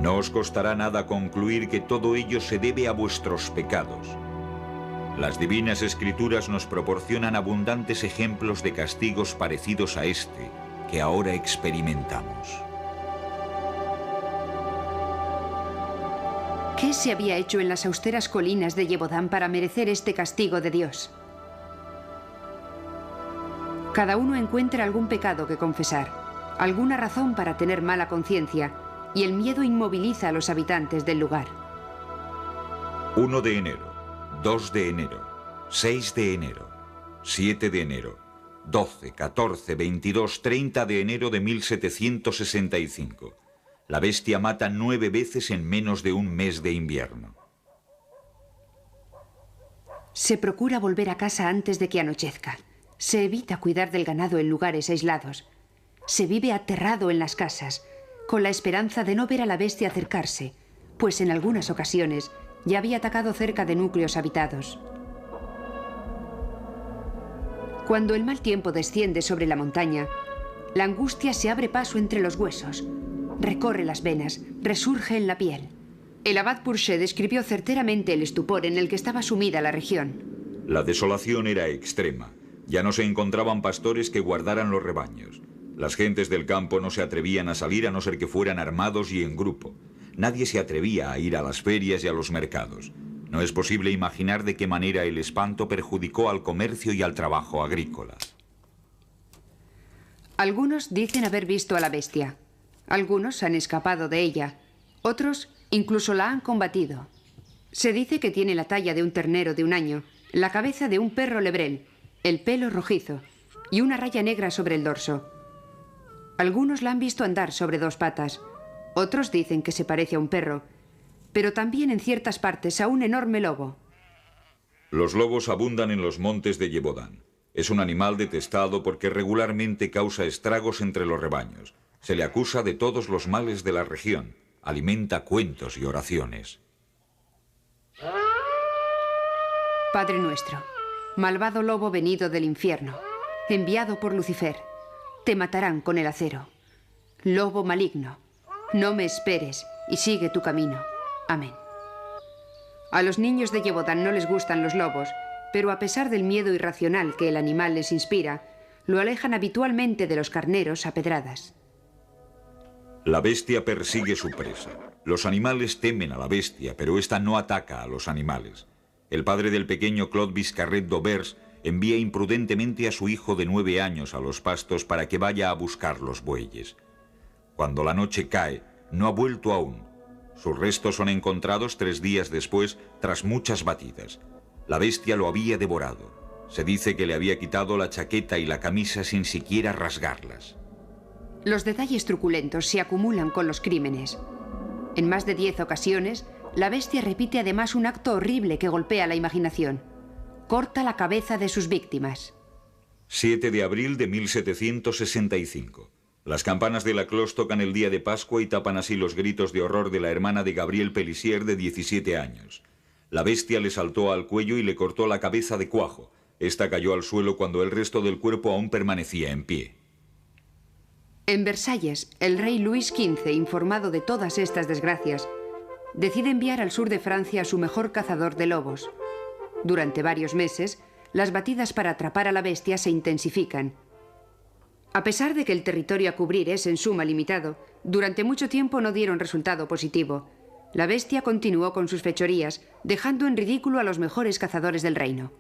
Speaker 1: No os costará nada concluir que todo ello se debe a vuestros pecados. Las divinas escrituras nos proporcionan abundantes ejemplos de castigos parecidos a este que ahora experimentamos.
Speaker 2: ¿Qué se había hecho en las austeras colinas de Gévaudan para merecer este castigo de Dios? Cada uno encuentra algún pecado que confesar, alguna razón para tener mala conciencia, y el miedo inmoviliza a los habitantes del lugar.
Speaker 1: 1 de enero, 2 de enero, 6 de enero, 7 de enero, 12, 14, 22, 30 de enero de 1765. La bestia mata 9 veces en menos de un mes de invierno.
Speaker 2: Se procura volver a casa antes de que anochezca. Se evita cuidar del ganado en lugares aislados. Se vive aterrado en las casas, con la esperanza de no ver a la bestia acercarse, pues en algunas ocasiones ya había atacado cerca de núcleos habitados. Cuando el mal tiempo desciende sobre la montaña, la angustia se abre paso entre los huesos, recorre las venas, resurge en la piel. El abad Pourchet describió certeramente el estupor en el que estaba sumida la región.
Speaker 1: La desolación era extrema. Ya no se encontraban pastores que guardaran los rebaños. Las gentes del campo no se atrevían a salir a no ser que fueran armados y en grupo. Nadie se atrevía a ir a las ferias y a los mercados. No es posible imaginar de qué manera el espanto perjudicó al comercio y al trabajo agrícola.
Speaker 2: Algunos dicen haber visto a la bestia. Algunos han escapado de ella. Otros incluso la han combatido. Se dice que tiene la talla de un ternero de 1 año, la cabeza de un perro lebrel, el pelo rojizo y una raya negra sobre el dorso. Algunos la han visto andar sobre 2 patas. Otros dicen que se parece a un perro, pero también en ciertas partes a un enorme lobo.
Speaker 1: Los lobos abundan en los montes de Gévaudan. Es un animal detestado porque regularmente causa estragos entre los rebaños. Se le acusa de todos los males de la región. Alimenta cuentos y oraciones.
Speaker 2: Padre nuestro, malvado lobo venido del infierno, enviado por Lucifer, te matarán con el acero. Lobo maligno, no me esperes y sigue tu camino. Amén. A los niños de Gévaudan no les gustan los lobos, pero a pesar del miedo irracional que el animal les inspira, lo alejan habitualmente de los carneros a pedradas.
Speaker 1: La bestia persigue su presa. Los animales temen a la bestia, pero ésta no ataca a los animales. El padre del pequeño Claude Biscarret d'Aubers envía imprudentemente a su hijo de 9 años a los pastos para que vaya a buscar los bueyes. Cuando la noche cae, no ha vuelto aún. Sus restos son encontrados 3 días después, tras muchas batidas. La bestia lo había devorado. Se dice que le había quitado la chaqueta y la camisa sin siquiera rasgarlas.
Speaker 2: Los detalles truculentos se acumulan con los crímenes. En más de 10 ocasiones, la bestia repite además un acto horrible que golpea la imaginación. Corta la cabeza de sus víctimas.
Speaker 1: 7 de abril de 1765. Las campanas de la cloche tocan el día de Pascua y tapan así los gritos de horror de la hermana de Gabriel Pelissier, de 17 años. La bestia le saltó al cuello y le cortó la cabeza de cuajo. Esta cayó al suelo cuando el resto del cuerpo aún permanecía en pie.
Speaker 2: En Versalles, el rey Luis XV, informado de todas estas desgracias, decide enviar al sur de Francia a su mejor cazador de lobos. Durante varios meses, las batidas para atrapar a la bestia se intensifican. A pesar de que el territorio a cubrir es en suma limitado, durante mucho tiempo no dieron resultado positivo. La bestia continuó con sus fechorías, dejando en ridículo a los mejores cazadores del reino.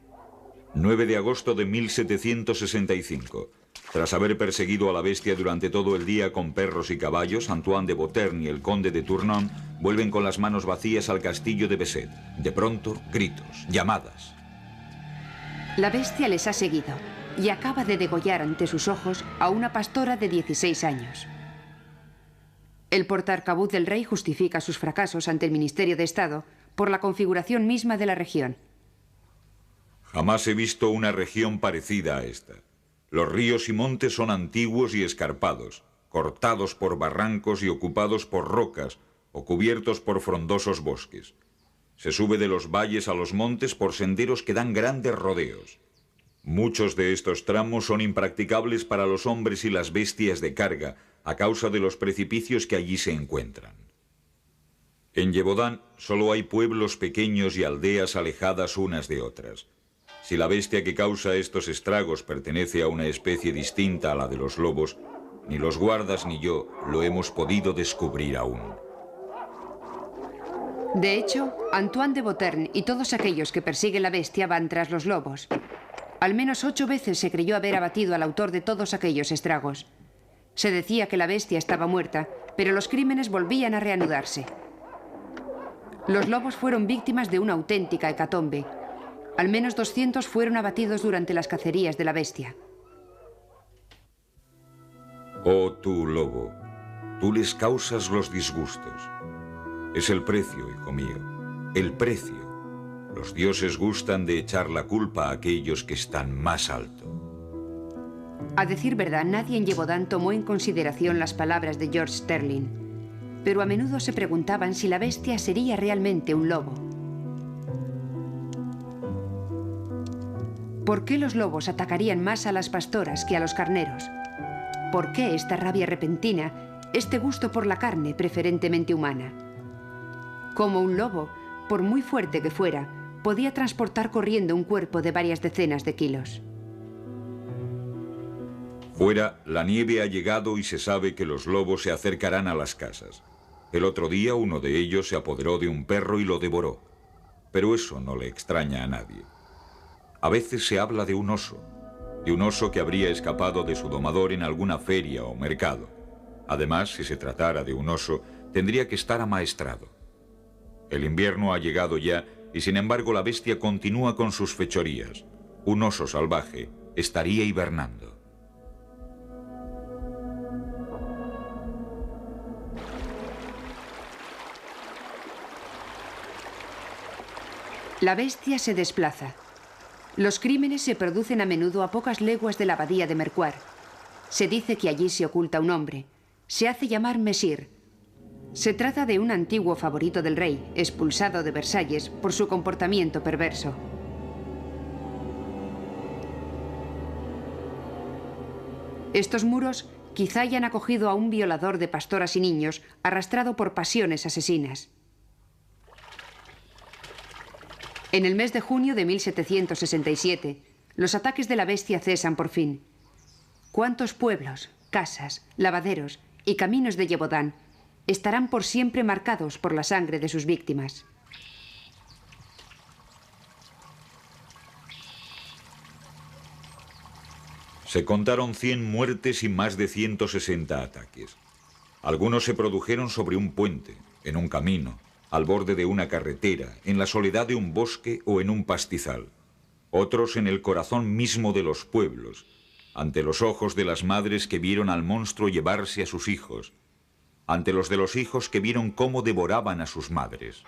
Speaker 1: 9 de agosto de 1765. Tras haber perseguido a la bestia durante todo el día con perros y caballos, Antoine de Beautern y el conde de Tournon vuelven con las manos vacías al castillo de Besset. De pronto, gritos, llamadas.
Speaker 2: La bestia les ha seguido y acaba de degollar ante sus ojos a una pastora de 16 años. El portaarcabuz del rey justifica sus fracasos ante el Ministerio de Estado por la configuración misma de la región.
Speaker 1: Jamás he visto una región parecida a esta. Los ríos y montes son antiguos y escarpados, cortados por barrancos y ocupados por rocas o cubiertos por frondosos bosques. Se sube de los valles a los montes por senderos que dan grandes rodeos. Muchos de estos tramos son impracticables para los hombres y las bestias de carga a causa de los precipicios que allí se encuentran. En Gévaudan solo hay pueblos pequeños y aldeas alejadas unas de otras. Si la bestia que causa estos estragos pertenece a una especie distinta a la de los lobos, ni los guardas ni yo lo hemos podido descubrir aún.
Speaker 2: De hecho, Antoine de Beautern y todos aquellos que persiguen la bestia van tras los lobos. Al menos 8 veces se creyó haber abatido al autor de todos aquellos estragos. Se decía que la bestia estaba muerta, pero los crímenes volvían a reanudarse. Los lobos fueron víctimas de una auténtica hecatombe. Al menos 200 fueron abatidos durante las cacerías de la bestia.
Speaker 1: Oh tú, lobo, tú les causas los disgustos. Es el precio, hijo mío, el precio. Los dioses gustan de echar la culpa a aquellos que están más alto.
Speaker 2: A decir verdad, nadie en Gévaudan tomó en consideración las palabras de George Sterling, pero a menudo se preguntaban si la bestia sería realmente un lobo. ¿Por qué los lobos atacarían más a las pastoras que a los carneros? ¿Por qué esta rabia repentina, este gusto por la carne preferentemente humana? Como un lobo, por muy fuerte que fuera, podía transportar corriendo un cuerpo de varias decenas de kilos.
Speaker 1: Fuera, la nieve ha llegado y se sabe que los lobos se acercarán a las casas. El otro día uno de ellos se apoderó de un perro y lo devoró. Pero eso no le extraña a nadie. A veces se habla de un oso que habría escapado de su domador en alguna feria o mercado. Además, si se tratara de un oso, tendría que estar amaestrado. El invierno ha llegado ya y sin embargo la bestia continúa con sus fechorías. Un oso salvaje estaría hibernando.
Speaker 2: La bestia se desplaza. Los crímenes se producen a menudo a pocas leguas de la abadía de Mercoeur. Se dice que allí se oculta un hombre. Se hace llamar Messire. Se trata de un antiguo favorito del rey, expulsado de Versalles por su comportamiento perverso. Estos muros quizá hayan acogido a un violador de pastoras y niños arrastrado por pasiones asesinas. En el mes de junio de 1767, los ataques de la bestia cesan por fin. ¿Cuántos pueblos, casas, lavaderos y caminos de Gévaudan estarán por siempre marcados por la sangre de sus víctimas?
Speaker 1: Se contaron 100 muertes y más de 160 ataques. Algunos se produjeron sobre un puente, en un camino, al borde de una carretera, en la soledad de un bosque o en un pastizal. Otros en el corazón mismo de los pueblos, ante los ojos de las madres que vieron al monstruo llevarse a sus hijos, ante los de los hijos que vieron cómo devoraban a sus madres.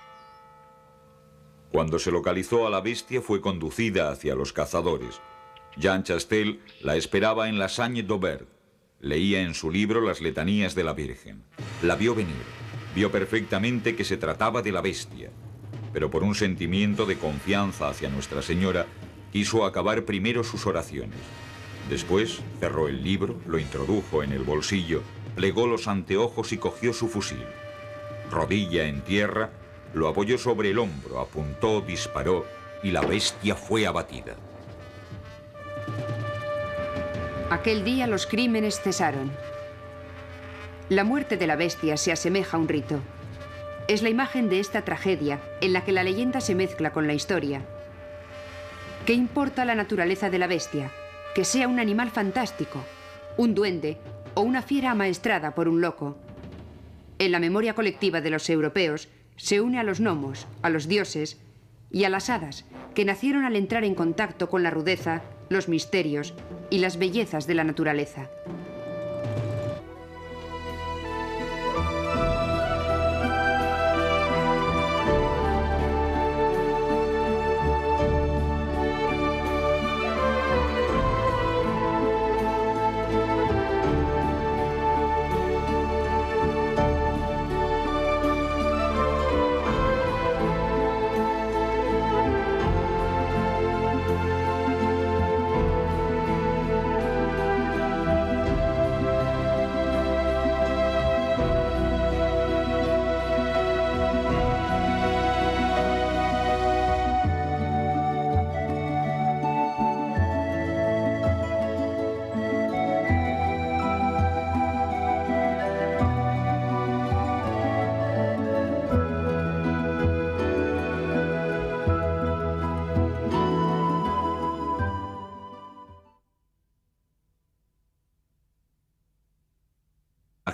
Speaker 1: Cuando se localizó a la bestia fue conducida hacia los cazadores. Jean Chastel la esperaba en la Sagne d'Aubert. Leía en su libro las letanías de la Virgen. La vio venir. Vio perfectamente que se trataba de la bestia. Pero por un sentimiento de confianza hacia Nuestra Señora, quiso acabar primero sus oraciones. Después cerró el libro, lo introdujo en el bolsillo, plegó los anteojos y cogió su fusil. Rodilla en tierra, lo apoyó sobre el hombro, apuntó, disparó y la bestia fue abatida.
Speaker 2: Aquel día los crímenes cesaron. La muerte de la bestia se asemeja a un rito. Es la imagen de esta tragedia en la que la leyenda se mezcla con la historia. ¿Qué importa la naturaleza de la bestia? Que sea un animal fantástico, un duende o una fiera amaestrada por un loco. En la memoria colectiva de los europeos se une a los gnomos, a los dioses y a las hadas, que nacieron al entrar en contacto con la rudeza, los misterios y las bellezas de la naturaleza.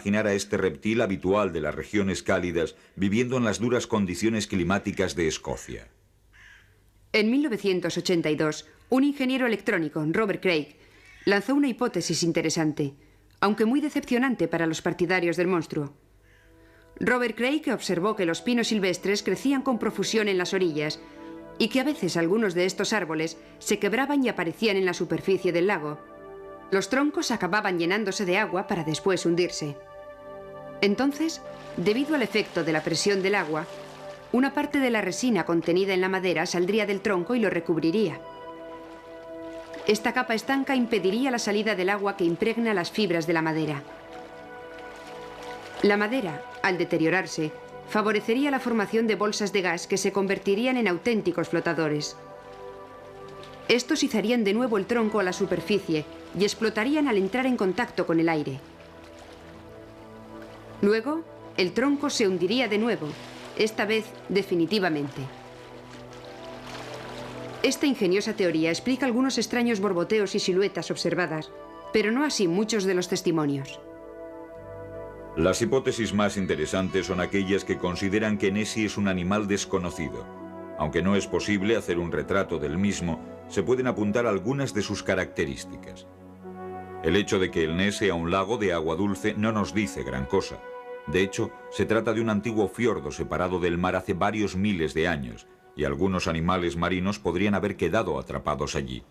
Speaker 1: Imaginar a este reptil habitual de las regiones cálidas viviendo en las duras condiciones climáticas de Escocia.
Speaker 2: En 1982, un ingeniero electrónico, Robert Craig, lanzó una hipótesis interesante, aunque muy decepcionante para los partidarios del monstruo. Robert Craig observó que los pinos silvestres crecían con profusión en las orillas y que a veces algunos de estos árboles se quebraban y aparecían en la superficie del lago. Los troncos acababan llenándose de agua para después hundirse. Entonces, debido al efecto de la presión del agua, una parte de la resina contenida en la madera saldría del tronco y lo recubriría. Esta capa estanca impediría la salida del agua que impregna las fibras de la madera. La madera, al deteriorarse, favorecería la formación de bolsas de gas que se convertirían en auténticos flotadores. Estos izarían de nuevo el tronco a la superficie y explotarían al entrar en contacto con el aire. Luego, el tronco se hundiría de nuevo, esta vez definitivamente. Esta ingeniosa teoría explica algunos extraños borboteos y siluetas observadas, pero no así muchos de los testimonios.
Speaker 1: Las hipótesis más interesantes son aquellas que consideran que Nessie es un animal desconocido. Aunque no es posible hacer un retrato del mismo, se pueden apuntar algunas de sus características. El hecho de que el Ness sea un lago de agua dulce no nos dice gran cosa. De hecho, se trata de un antiguo fiordo separado del mar hace varios miles de años, y algunos animales marinos podrían haber quedado atrapados allí.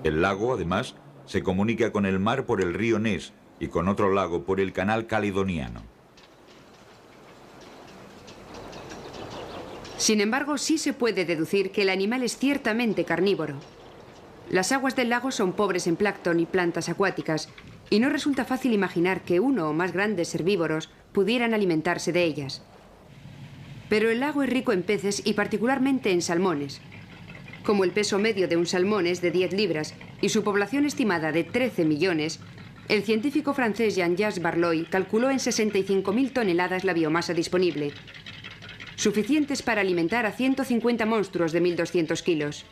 Speaker 1: El lago, además, se comunica con el mar por el río Ness y con otro lago por el canal caledoniano.
Speaker 2: Sin embargo, sí se puede deducir que el animal es ciertamente carnívoro. Las aguas del lago son pobres en plancton y plantas acuáticas, y no resulta fácil imaginar que uno o más grandes herbívoros pudieran alimentarse de ellas. Pero el lago es rico en peces y particularmente en salmones. Como el peso medio de un salmón es de 10 libras y su población estimada de 13 millones, el científico francés Jean-Jacques Barloy calculó en 65.000 toneladas la biomasa disponible, suficientes para alimentar a 150 monstruos de 1.200 kilos.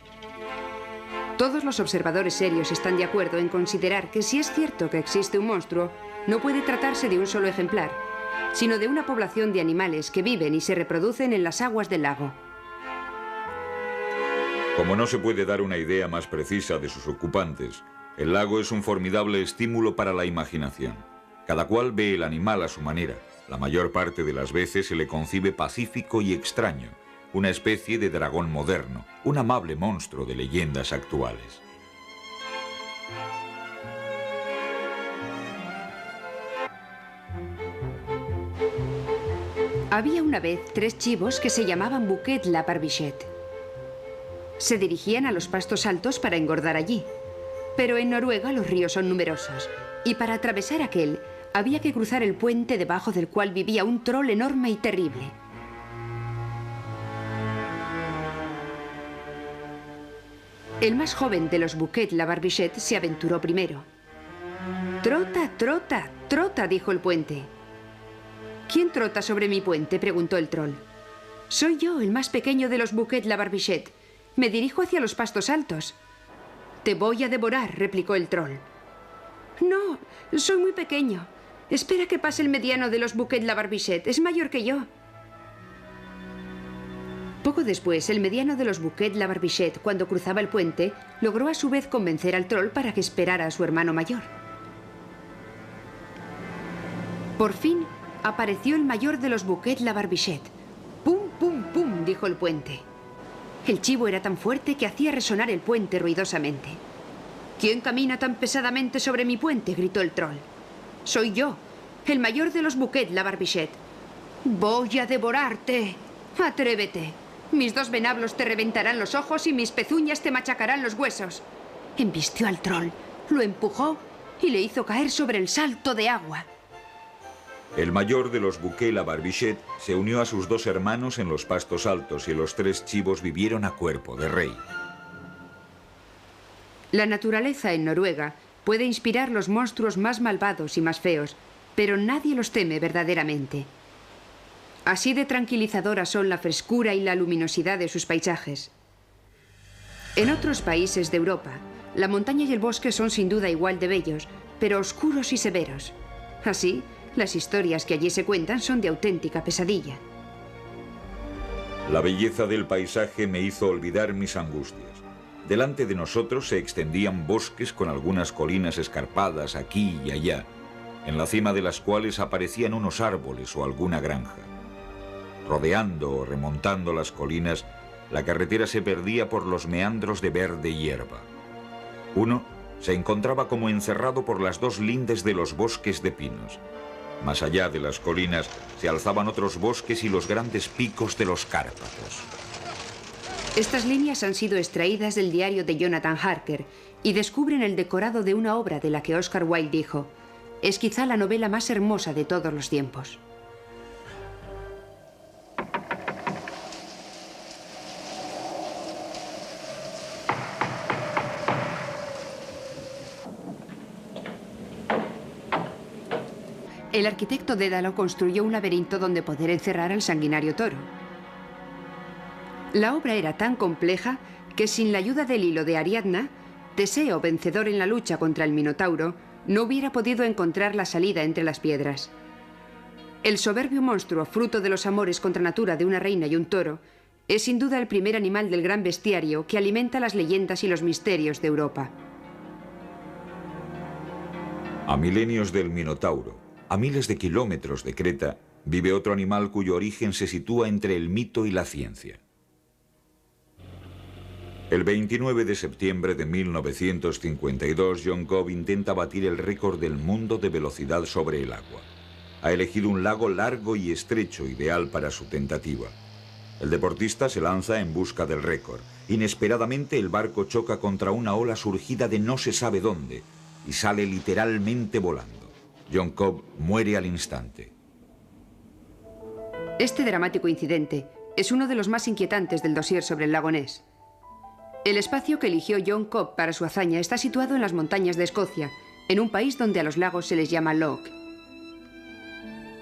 Speaker 2: Todos los observadores serios están de acuerdo en considerar que si es cierto que existe un monstruo, no puede tratarse de un solo ejemplar, sino de una población de animales que viven y se reproducen en las aguas del lago.
Speaker 1: Como no se puede dar una idea más precisa de sus ocupantes, el lago es un formidable estímulo para la imaginación. Cada cual ve el animal a su manera. La mayor parte de las veces se le concibe pacífico y extraño, una especie de dragón moderno, un amable monstruo de leyendas actuales.
Speaker 2: Había una vez 3 chivos que se llamaban Bouquet-la-Barbichette. Se dirigían a los pastos altos para engordar allí. Pero en Noruega los ríos son numerosos, y para atravesar aquel había que cruzar el puente debajo del cual vivía un troll enorme y terrible. El más joven de los Bouquet-la-Barbichette se aventuró primero. «Trota, trota, trota», dijo el puente. «¿Quién trota sobre mi puente?», preguntó el troll. «Soy yo, el más pequeño de los Bouquet-la-Barbichette. Me dirijo hacia los pastos altos». «Te voy a devorar», replicó el troll. «No, soy muy pequeño. Espera que pase el mediano de los Bouquet-la-Barbichette. Es mayor que yo». Poco después, el mediano de los Bouquet-la-Barbichette, cuando cruzaba el puente, logró a su vez convencer al troll para que esperara a su hermano mayor. Por fin, apareció el mayor de los Bouquet-la-Barbichette. «¡Pum, pum, pum!», dijo el puente. El chivo era tan fuerte que hacía resonar el puente ruidosamente. «¿Quién camina tan pesadamente sobre mi puente?», gritó el troll. «Soy yo, el mayor de los Bouquet-la-Barbichette. Voy a devorarte. Atrévete. Mis 2 venablos te reventarán los ojos y mis pezuñas te machacarán los huesos». Embistió al troll, lo empujó y le hizo caer sobre el salto de agua.
Speaker 1: El mayor de los Bouquet-la-Barbichette se unió a sus 2 hermanos en los pastos altos y los 3 chivos vivieron a cuerpo de rey.
Speaker 2: La naturaleza en Noruega puede inspirar los monstruos más malvados y más feos, pero nadie los teme verdaderamente. Así de tranquilizadoras son la frescura y la luminosidad de sus paisajes. En otros países de Europa, la montaña y el bosque son sin duda igual de bellos, pero oscuros y severos. Así, las historias que allí se cuentan son de auténtica pesadilla.
Speaker 1: La belleza del paisaje me hizo olvidar mis angustias. Delante de nosotros se extendían bosques con algunas colinas escarpadas aquí y allá, en la cima de las cuales aparecían unos árboles o alguna granja. Rodeando o remontando las colinas, la carretera se perdía por los meandros de verde hierba. Uno se encontraba como encerrado por las 2 lindes de los bosques de pinos. Más allá de las colinas se alzaban otros bosques y los grandes picos de los Cárpatos.
Speaker 2: Estas líneas han sido extraídas del diario de Jonathan Harker y descubren el decorado de una obra de la que Oscar Wilde dijo: «Es quizá la novela más hermosa de todos los tiempos». El arquitecto Dédalo construyó un laberinto donde poder encerrar al sanguinario toro. La obra era tan compleja que sin la ayuda del hilo de Ariadna, Teseo, vencedor en la lucha contra el Minotauro, no hubiera podido encontrar la salida entre las piedras. El soberbio monstruo, fruto de los amores contra natura de una reina y un toro, es sin duda el primer animal del gran bestiario que alimenta las leyendas y los misterios de Europa.
Speaker 1: A milenios del Minotauro, a miles de kilómetros de Creta, vive otro animal cuyo origen se sitúa entre el mito y la ciencia. El 29 de septiembre de 1952, John Cobb intenta batir el récord del mundo de velocidad sobre el agua. Ha elegido un lago largo y estrecho, ideal para su tentativa. El deportista se lanza en busca del récord. Inesperadamente, el barco choca contra una ola surgida de no se sabe dónde y sale literalmente volando. John Cobb muere al instante.
Speaker 2: Este dramático incidente es uno de los más inquietantes del dossier sobre el lago Ness. El espacio que eligió John Cobb para su hazaña está situado en las montañas de Escocia, en un país donde a los lagos se les llama loch.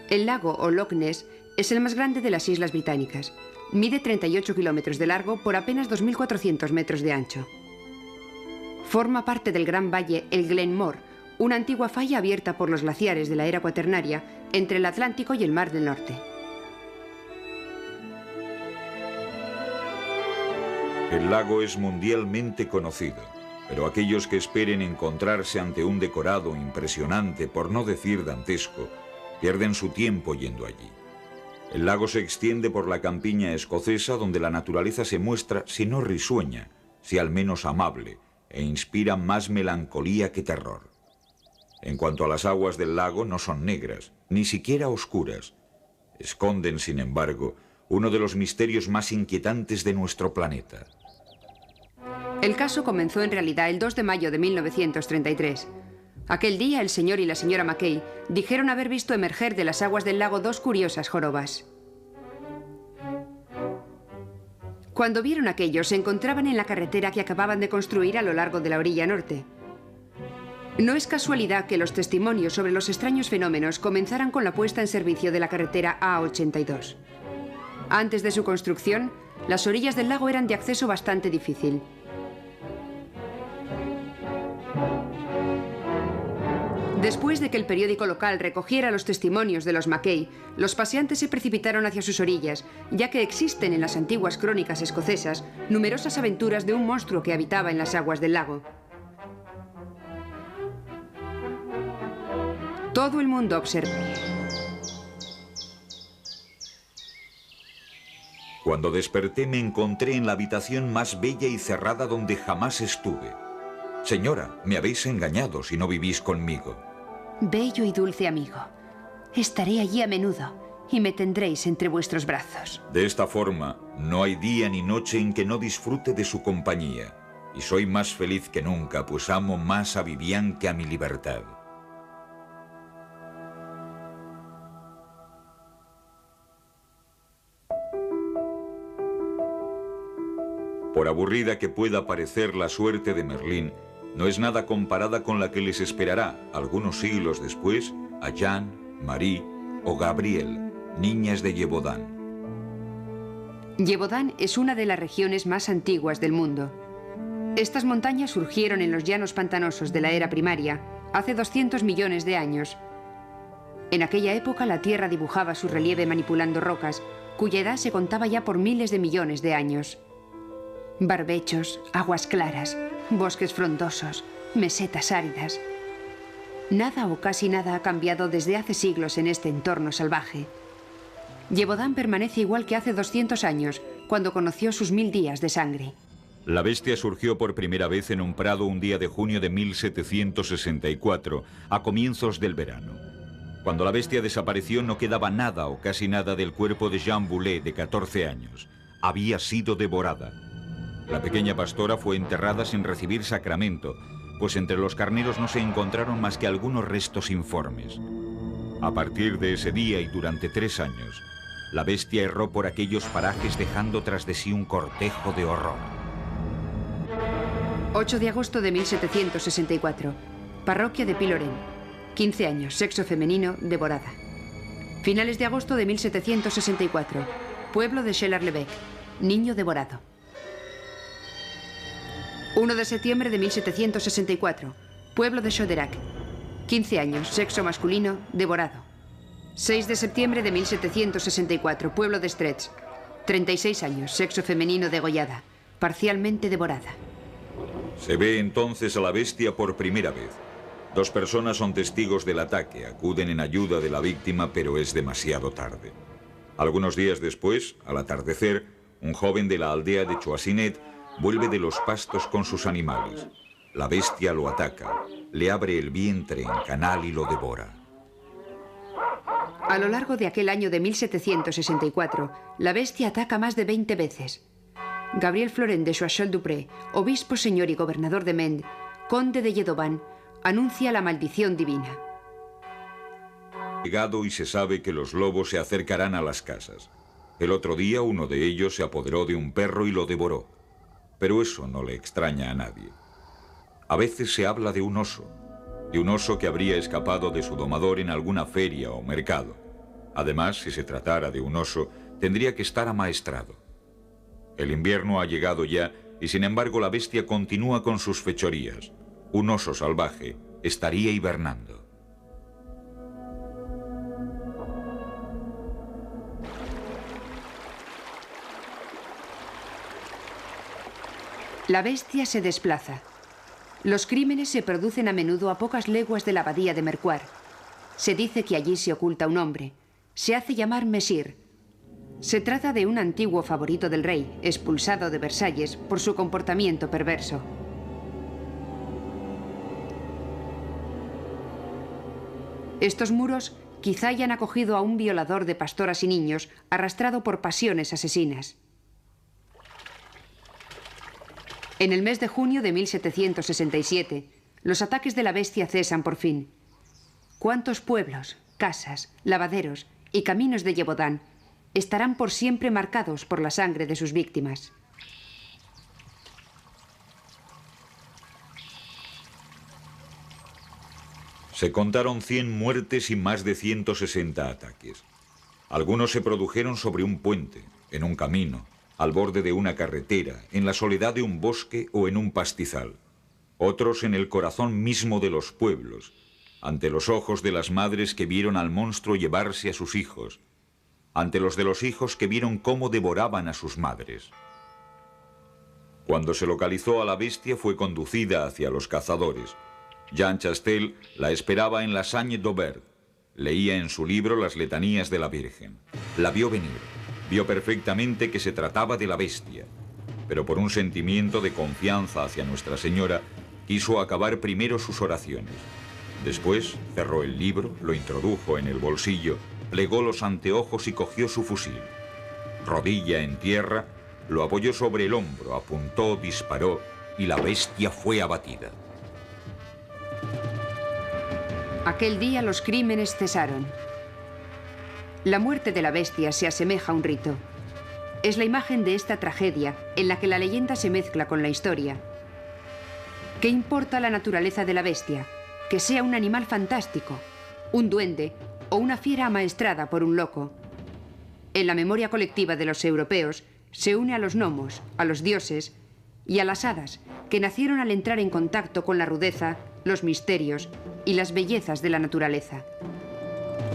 Speaker 2: El lago o Loch Ness es el más grande de las Islas Británicas. Mide 38 kilómetros de largo por apenas 2.400 metros de ancho. Forma parte del gran valle el Glenmore, una antigua falla abierta por los glaciares de la era cuaternaria entre el Atlántico y el Mar del Norte.
Speaker 1: El lago es mundialmente conocido, pero aquellos que esperen encontrarse ante un decorado impresionante, por no decir dantesco, pierden su tiempo yendo allí. El lago se extiende por la campiña escocesa, donde la naturaleza se muestra, si no risueña, si al menos amable, e inspira más melancolía que terror. En cuanto a las aguas del lago, no son negras, ni siquiera oscuras. Esconden, sin embargo, uno de los misterios más inquietantes de nuestro planeta.
Speaker 2: El caso comenzó en realidad el 2 de mayo de 1933. Aquel día el señor y la señora Mackay dijeron haber visto emerger de las aguas del lago dos curiosas jorobas. Cuando vieron aquello, se encontraban en la carretera que acababan de construir a lo largo de la orilla norte. No es casualidad que los testimonios sobre los extraños fenómenos comenzaran con la puesta en servicio de la carretera A82. Antes de su construcción, las orillas del lago eran de acceso bastante difícil. Después de que el periódico local recogiera los testimonios de los Mackay, los paseantes se precipitaron hacia sus orillas, ya que existen en las antiguas crónicas escocesas numerosas aventuras de un monstruo que habitaba en las aguas del lago. Todo el mundo observó.
Speaker 1: Cuando desperté me encontré en la habitación más bella y cerrada donde jamás estuve. Señora, me habéis engañado si no vivís conmigo.
Speaker 2: Bello y dulce amigo, estaré allí a menudo y me tendréis entre vuestros brazos.
Speaker 1: De esta forma, no hay día ni noche en que no disfrute de su compañía. Y soy más feliz que nunca, pues amo más a Vivian que a mi libertad. Por aburrida que pueda parecer la suerte de Merlín, no es nada comparada con la que les esperará, algunos siglos después, a Jeanne, Marie o Gabrielle, niñas de Gévaudan.
Speaker 2: Gévaudan es una de las regiones más antiguas del mundo. Estas montañas surgieron en los llanos pantanosos de la era primaria, hace 200 millones de años. En aquella época la Tierra dibujaba su relieve manipulando rocas, cuya edad se contaba ya por miles de millones de años. Barbechos, aguas claras, bosques frondosos, mesetas áridas. Nada o casi nada ha cambiado desde hace siglos en este entorno salvaje. Gévaudan permanece igual que hace 200 años, cuando conoció sus 1000 días de sangre.
Speaker 1: La bestia surgió por primera vez en un prado un día de junio de 1764, a comienzos del verano. Cuando la bestia desapareció no quedaba nada o casi nada del cuerpo de Jean Boulet, de 14 años. Había sido devorada. La pequeña pastora fue enterrada sin recibir sacramento, pues entre los carneros no se encontraron más que algunos restos informes. A partir de ese día y durante 3 años, la bestia erró por aquellos parajes dejando tras de sí un cortejo de horror.
Speaker 2: 8 de agosto de 1764. Parroquia de Piloren. 15 años, sexo femenino, devorada. Finales de agosto de 1764. Pueblo de Chêlars-le-Bec. Niño devorado. 1 de septiembre de 1764. Pueblo de Choderac. 15 años, sexo masculino, devorado. 6 de septiembre de 1764. Pueblo de Stretz. 36 años, sexo femenino, degollada. Parcialmente devorada.
Speaker 1: Se ve entonces a la bestia por primera vez. 2 personas son testigos del ataque, acuden en ayuda de la víctima, pero es demasiado tarde. Algunos días después, al atardecer, un joven de la aldea de Choisinet vuelve de los pastos con sus animales. La bestia lo ataca, le abre el vientre en canal y lo devora.
Speaker 2: A lo largo de aquel año de 1764, la bestia ataca más de 20 veces. Gabriel Florent de Choiseul-Dupré, obispo, señor y gobernador de Mende, conde de Gévaudan, anuncia la maldición divina.
Speaker 1: Llegado y se sabe que los lobos se acercarán a las casas. El otro día uno de ellos se apoderó de un perro y lo devoró. Pero eso no le extraña a nadie. A veces se habla de un oso que habría escapado de su domador en alguna feria o mercado. Además, si se tratara de un oso, tendría que estar amaestrado. El invierno ha llegado ya y sin embargo la bestia continúa con sus fechorías. Un oso salvaje estaría hibernando.
Speaker 2: La bestia se desplaza. Los crímenes se producen a menudo a pocas leguas de la abadía de Mercuar. Se dice que allí se oculta un hombre. Se hace llamar Mesir. Se trata de un antiguo favorito del rey, expulsado de Versalles por su comportamiento perverso. Estos muros quizá hayan acogido a un violador de pastoras y niños arrastrado por pasiones asesinas. En el mes de junio de 1767, los ataques de la bestia cesan por fin. ¿Cuántos pueblos, casas, lavaderos y caminos de Gévaudan estarán por siempre marcados por la sangre de sus víctimas?
Speaker 1: Se contaron 100 muertes y más de 160 ataques. Algunos se produjeron sobre un puente, en un camino, al borde de una carretera, en la soledad de un bosque o en un pastizal. Otros en el corazón mismo de los pueblos, ante los ojos de las madres que vieron al monstruo llevarse a sus hijos, ante los de los hijos que vieron cómo devoraban a sus madres. Cuando se localizó a la bestia fue conducida hacia los cazadores. Jean Chastel la esperaba en la Sagne-d'Aubert. Leía en su libro las letanías de la Virgen. La vio venir. Vio perfectamente que se trataba de la bestia, pero por un sentimiento de confianza hacia Nuestra Señora, quiso acabar primero sus oraciones. Después cerró el libro, lo introdujo en el bolsillo, plegó los anteojos y cogió su fusil. Rodilla en tierra, lo apoyó sobre el hombro, apuntó, disparó y la bestia fue abatida.
Speaker 2: Aquel día los crímenes cesaron. La muerte de la bestia se asemeja a un rito. Es la imagen de esta tragedia en la que la leyenda se mezcla con la historia. ¿Qué importa la naturaleza de la bestia? Que sea un animal fantástico, un duende o una fiera amaestrada por un loco. En la memoria colectiva de los europeos se une a los gnomos, a los dioses y a las hadas, que nacieron al entrar en contacto con la rudeza, los misterios y las bellezas de la naturaleza.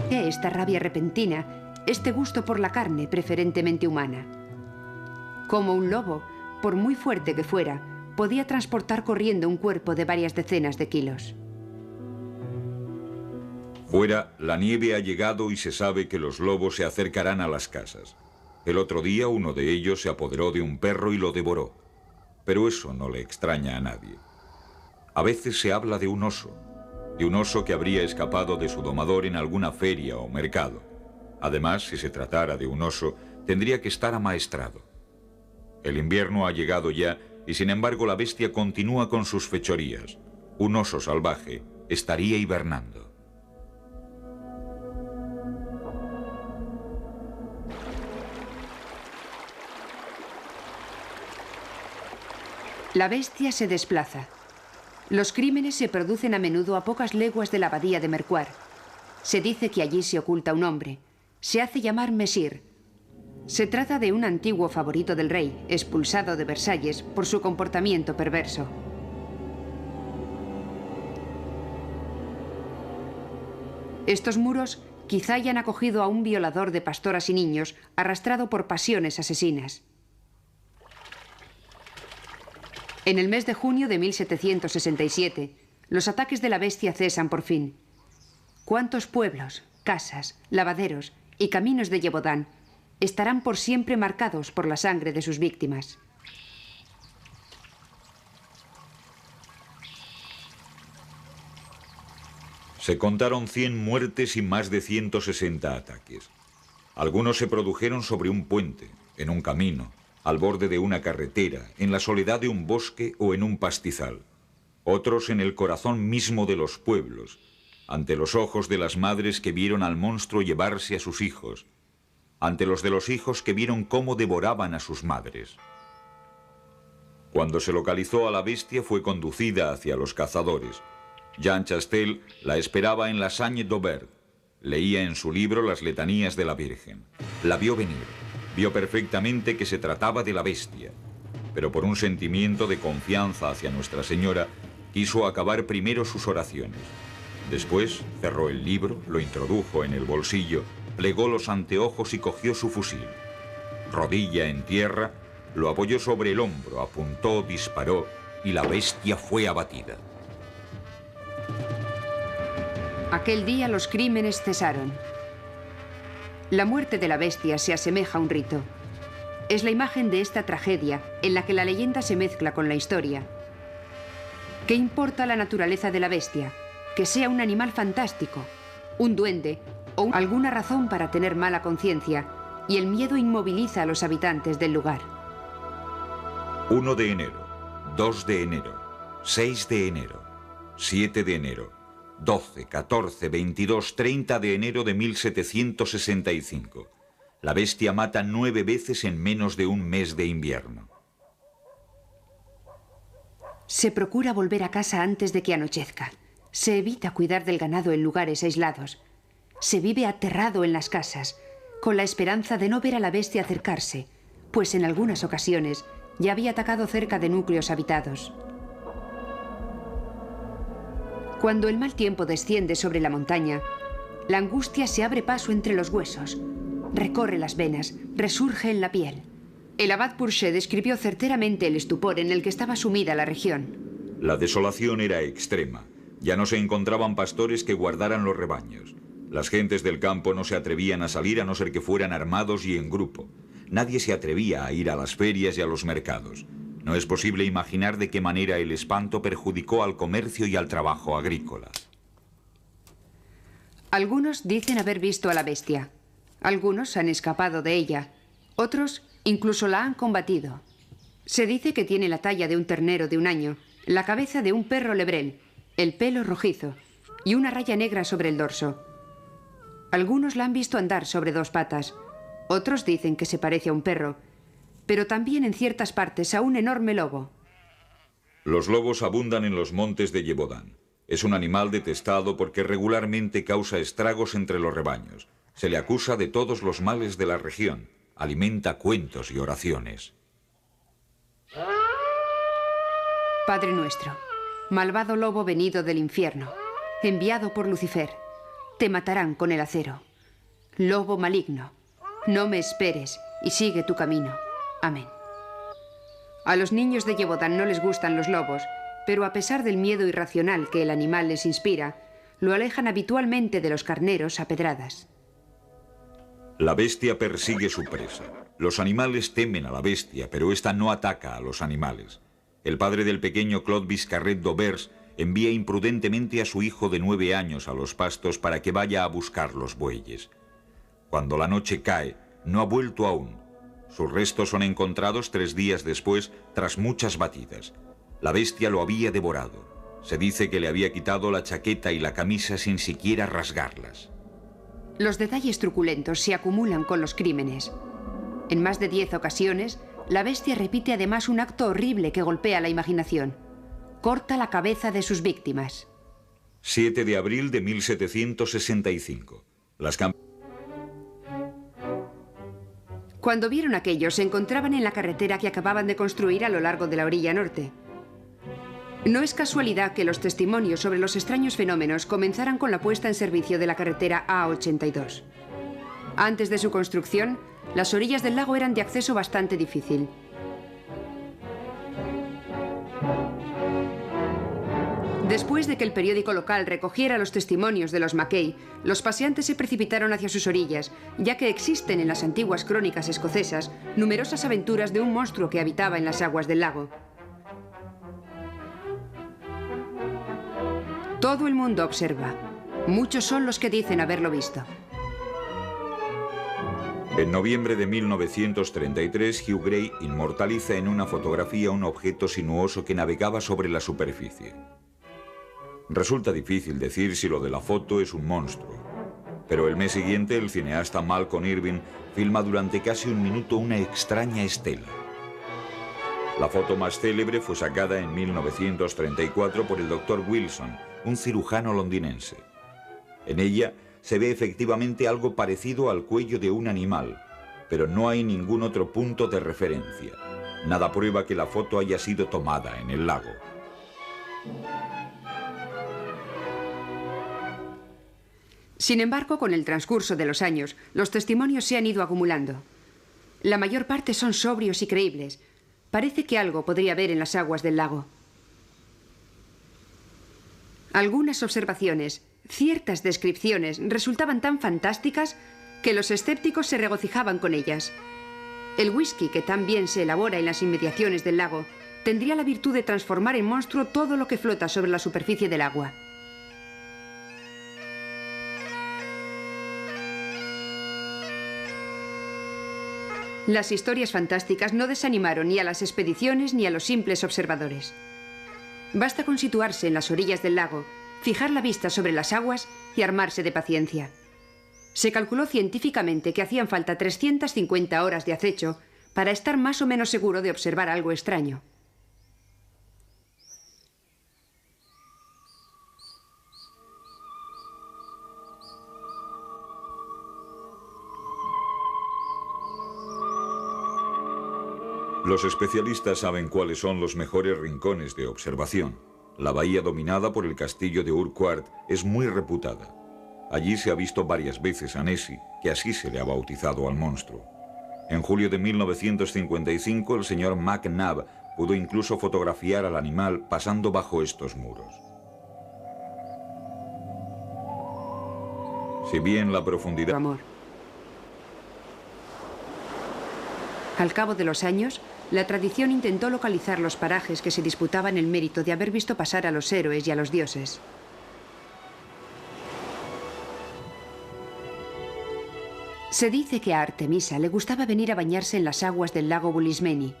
Speaker 2: Esta rabia repentina, este gusto por la carne preferentemente humana. Como un lobo, por muy fuerte que fuera, podía transportar corriendo un cuerpo de varias decenas de kilos.
Speaker 1: Fuera, la nieve ha llegado y se sabe que los lobos se acercarán a las casas. El otro día uno de ellos se apoderó de un perro y lo devoró. Pero eso no le extraña a nadie. A veces se habla de un oso que habría escapado de su domador en alguna feria o mercado. Además, si se tratara de un oso, tendría que estar amaestrado. El invierno ha llegado ya y sin embargo la bestia continúa con sus fechorías. Un oso salvaje estaría hibernando.
Speaker 2: La bestia se desplaza. Los crímenes se producen a menudo a pocas leguas de la abadía de Mercuar. Se dice que allí se oculta un hombre. Se hace llamar Mesir. Se trata de un antiguo favorito del rey, expulsado de Versalles por su comportamiento perverso. Estos muros quizá hayan acogido a un violador de pastoras y niños arrastrado por pasiones asesinas. En el mes de junio de 1767, los ataques de la bestia cesan por fin. ¿Cuántos pueblos, casas, lavaderos y caminos de Gévaudan estarán por siempre marcados por la sangre de sus víctimas?
Speaker 1: Se contaron 100 muertes y más de 160 ataques. Algunos se produjeron sobre un puente, en un camino, al borde de una carretera, en la soledad de un bosque o en un pastizal. Otros en el corazón mismo de los pueblos, ante los ojos de las madres que vieron al monstruo llevarse a sus hijos, ante los de los hijos que vieron cómo devoraban a sus madres. Cuando se localizó a la bestia fue conducida hacia los cazadores. Jean Chastel la esperaba en la Sagne-d'Aubert. Leía en su libro las letanías de la Virgen. La vio venir. Vio perfectamente que se trataba de la bestia, pero por un sentimiento de confianza hacia Nuestra Señora, quiso acabar primero sus oraciones. Después cerró el libro, lo introdujo en el bolsillo, plegó los anteojos y cogió su fusil. Rodilla en tierra, lo apoyó sobre el hombro, apuntó, disparó y la bestia fue abatida.
Speaker 2: Aquel día los crímenes cesaron. La muerte de la bestia se asemeja a un rito. Es la imagen de esta tragedia en la que la leyenda se mezcla con la historia. ¿Qué importa la naturaleza de la bestia? Que sea un animal fantástico, un duende o alguna razón para tener mala conciencia, y el miedo inmoviliza a los habitantes del lugar.
Speaker 1: 1 de enero, 2 de enero, 6 de enero, 7 de enero, 12, 14, 22, 30 de enero de 1765. La bestia mata 9 veces en menos de un mes de invierno.
Speaker 2: Se procura volver a casa antes de que anochezca. Se evita cuidar del ganado en lugares aislados. Se vive aterrado en las casas, con la esperanza de no ver a la bestia acercarse, pues en algunas ocasiones ya había atacado cerca de núcleos habitados. Cuando el mal tiempo desciende sobre la montaña, la angustia se abre paso entre los huesos, recorre las venas, resurge en la piel. El abad Purché describió certeramente el estupor en el que estaba sumida la región.
Speaker 1: La desolación era extrema. Ya no se encontraban pastores que guardaran los rebaños. Las gentes del campo no se atrevían a salir a no ser que fueran armados y en grupo. Nadie se atrevía a ir a las ferias y a los mercados. No es posible imaginar de qué manera el espanto perjudicó al comercio y al trabajo agrícola.
Speaker 2: Algunos dicen haber visto a la bestia. Algunos han escapado de ella. Otros incluso la han combatido. Se dice que tiene la talla de un ternero de un año, la cabeza de un perro lebrel, el pelo rojizo y una raya negra sobre el dorso. Algunos la han visto andar sobre 2 patas. Otros dicen que se parece a un perro, pero también en ciertas partes a un enorme lobo.
Speaker 1: Los lobos abundan en los montes de Yebodán. Es un animal detestado porque regularmente causa estragos entre los rebaños. Se le acusa de todos los males de la región. Alimenta cuentos y oraciones.
Speaker 2: Padre nuestro, malvado lobo venido del infierno, enviado por Lucifer, te matarán con el acero. Lobo maligno, no me esperes y sigue tu camino. Amén. A los niños de Yebodán no les gustan los lobos, pero a pesar del miedo irracional que el animal les inspira, lo alejan habitualmente de los carneros a pedradas.
Speaker 1: La bestia persigue su presa. Los animales temen a la bestia, pero ésta no ataca a los animales. El padre del pequeño Claude Biscarret d'Aubers envía imprudentemente a su hijo de 9 años a los pastos para que vaya a buscar los bueyes. Cuando la noche cae, no ha vuelto aún. Sus restos son encontrados 3 días después, tras muchas batidas. La bestia lo había devorado. Se dice que le había quitado la chaqueta y la camisa sin siquiera rasgarlas.
Speaker 2: Los detalles truculentos se acumulan con los crímenes. En más de 10 ocasiones, la bestia repite además un acto horrible que golpea la imaginación. Corta la cabeza de sus víctimas.
Speaker 1: 7 de abril de 1765.
Speaker 2: Cuando vieron aquello, se encontraban en la carretera que acababan de construir a lo largo de la orilla norte. No es casualidad que los testimonios sobre los extraños fenómenos comenzaran con la puesta en servicio de la carretera A82. Antes de su construcción, las orillas del lago eran de acceso bastante difícil. Después de que el periódico local recogiera los testimonios de los Mackay, los paseantes se precipitaron hacia sus orillas, ya que existen en las antiguas crónicas escocesas numerosas aventuras de un monstruo que habitaba en las aguas del lago. Todo el mundo observa. Muchos son los que dicen haberlo visto.
Speaker 1: En noviembre de 1933, Hugh Gray inmortaliza en una fotografía un objeto sinuoso que navegaba sobre la superficie. Resulta difícil decir si lo de la foto es un monstruo, pero el mes siguiente el cineasta Malcolm Irving filma durante casi 1 minuto una extraña estela. La foto más célebre fue sacada en 1934 por el Dr. Wilson, un cirujano londinense. En ella se ve efectivamente algo parecido al cuello de un animal, pero no hay ningún otro punto de referencia. Nada prueba que la foto haya sido tomada en el lago.
Speaker 2: Sin embargo, con el transcurso de los años, los testimonios se han ido acumulando. La mayor parte son sobrios y creíbles. Parece que algo podría haber en las aguas del lago. Algunas observaciones, ciertas descripciones, resultaban tan fantásticas que los escépticos se regocijaban con ellas. El whisky, que tan bien se elabora en las inmediaciones del lago, tendría la virtud de transformar en monstruo todo lo que flota sobre la superficie del agua. Las historias fantásticas no desanimaron ni a las expediciones ni a los simples observadores. Basta con situarse en las orillas del lago, fijar la vista sobre las aguas y armarse de paciencia. Se calculó científicamente que hacían falta 350 horas de acecho para estar más o menos seguro de observar algo extraño.
Speaker 1: Los especialistas saben cuáles son los mejores rincones de observación. La bahía dominada por el castillo de Urquhart es muy reputada. Allí se ha visto varias veces a Nessie, que así se le ha bautizado al monstruo. En julio de 1955, el señor McNabb pudo incluso fotografiar al animal pasando bajo estos muros. Si bien la profundidad...
Speaker 2: Amor. Al cabo de los años, la tradición intentó localizar los parajes que se disputaban el mérito de haber visto pasar a los héroes y a los dioses. Se dice que a Artemisa le gustaba venir a bañarse en las aguas del lago Bulismeni.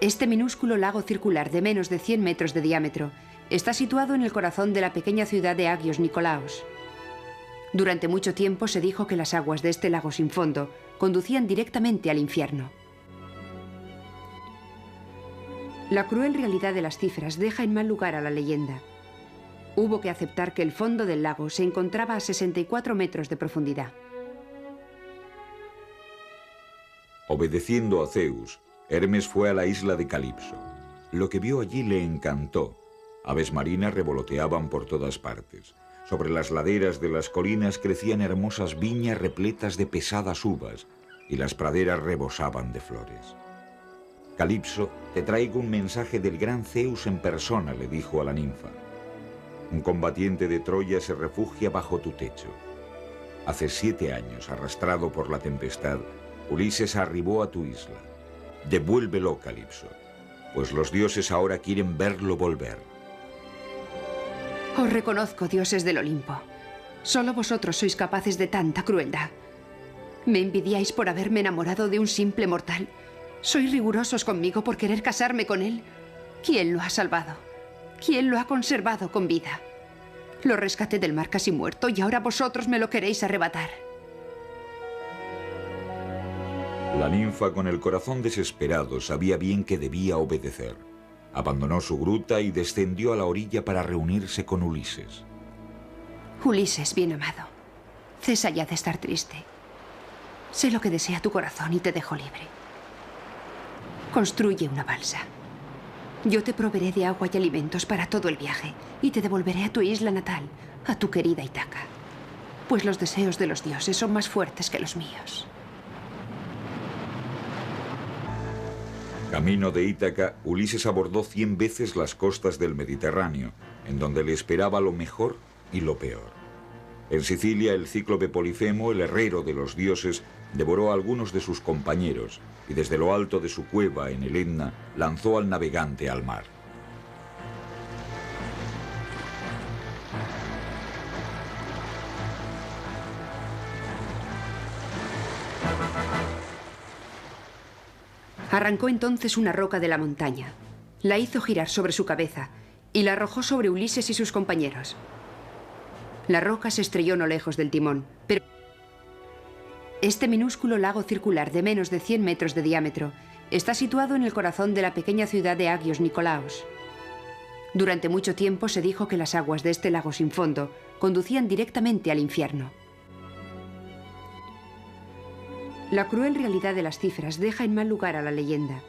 Speaker 2: Este minúsculo lago circular de menos de 100 metros de diámetro está situado en el corazón de la pequeña ciudad de Agios Nikolaos. Durante mucho tiempo se dijo que las aguas de este lago sin fondo conducían directamente al infierno. La cruel realidad de las cifras deja en mal lugar a la leyenda. Hubo que aceptar que el fondo del lago se encontraba a 64 metros de profundidad.
Speaker 1: Obedeciendo a Zeus, Hermes fue a la isla de Calipso. Lo que vio allí le encantó. Aves marinas revoloteaban por todas partes. Sobre las laderas de las colinas crecían hermosas viñas repletas de pesadas uvas y las praderas rebosaban de flores. Calipso, te traigo un mensaje del gran Zeus en persona, le dijo a la ninfa. Un combatiente de Troya se refugia bajo tu techo. Hace 7 años, arrastrado por la tempestad, Ulises arribó a tu isla. Devuélvelo, Calipso, pues los dioses ahora quieren verlo volver.
Speaker 2: Os reconozco, dioses del Olimpo. Solo vosotros sois capaces de tanta crueldad. Me envidiáis por haberme enamorado de un simple mortal. Sois rigurosos conmigo por querer casarme con él. ¿Quién lo ha salvado? ¿Quién lo ha conservado con vida? Lo rescaté del mar casi muerto y ahora vosotros me lo queréis arrebatar.
Speaker 1: La ninfa, con el corazón desesperado, sabía bien que debía obedecer. Abandonó su gruta y descendió a la orilla para reunirse con Ulises.
Speaker 2: Ulises, bien amado, cesa ya de estar triste. Sé lo que desea tu corazón y te dejo libre. Construye una balsa. Yo te proveeré de agua y alimentos para todo el viaje y te devolveré a tu isla natal, a tu querida Ítaca. Pues los deseos de los dioses son más fuertes que los míos.
Speaker 1: Camino de Ítaca, Ulises abordó 100 veces las costas del Mediterráneo, en donde le esperaba lo mejor y lo peor. En Sicilia, el cíclope Polifemo, el herrero de los dioses, devoró a algunos de sus compañeros y desde lo alto de su cueva en el Etna lanzó al navegante al mar.
Speaker 2: Arrancó entonces una roca de la montaña, la hizo girar sobre su cabeza y la arrojó sobre Ulises y sus compañeros. La roca se estrelló no lejos del timón, pero este minúsculo lago circular de menos de 100 metros de diámetro está situado en el corazón de la pequeña ciudad de Agios Nikolaos. Durante mucho tiempo se dijo que las aguas de este lago sin fondo conducían directamente al infierno. La cruel realidad de las cifras deja en mal lugar a la leyenda.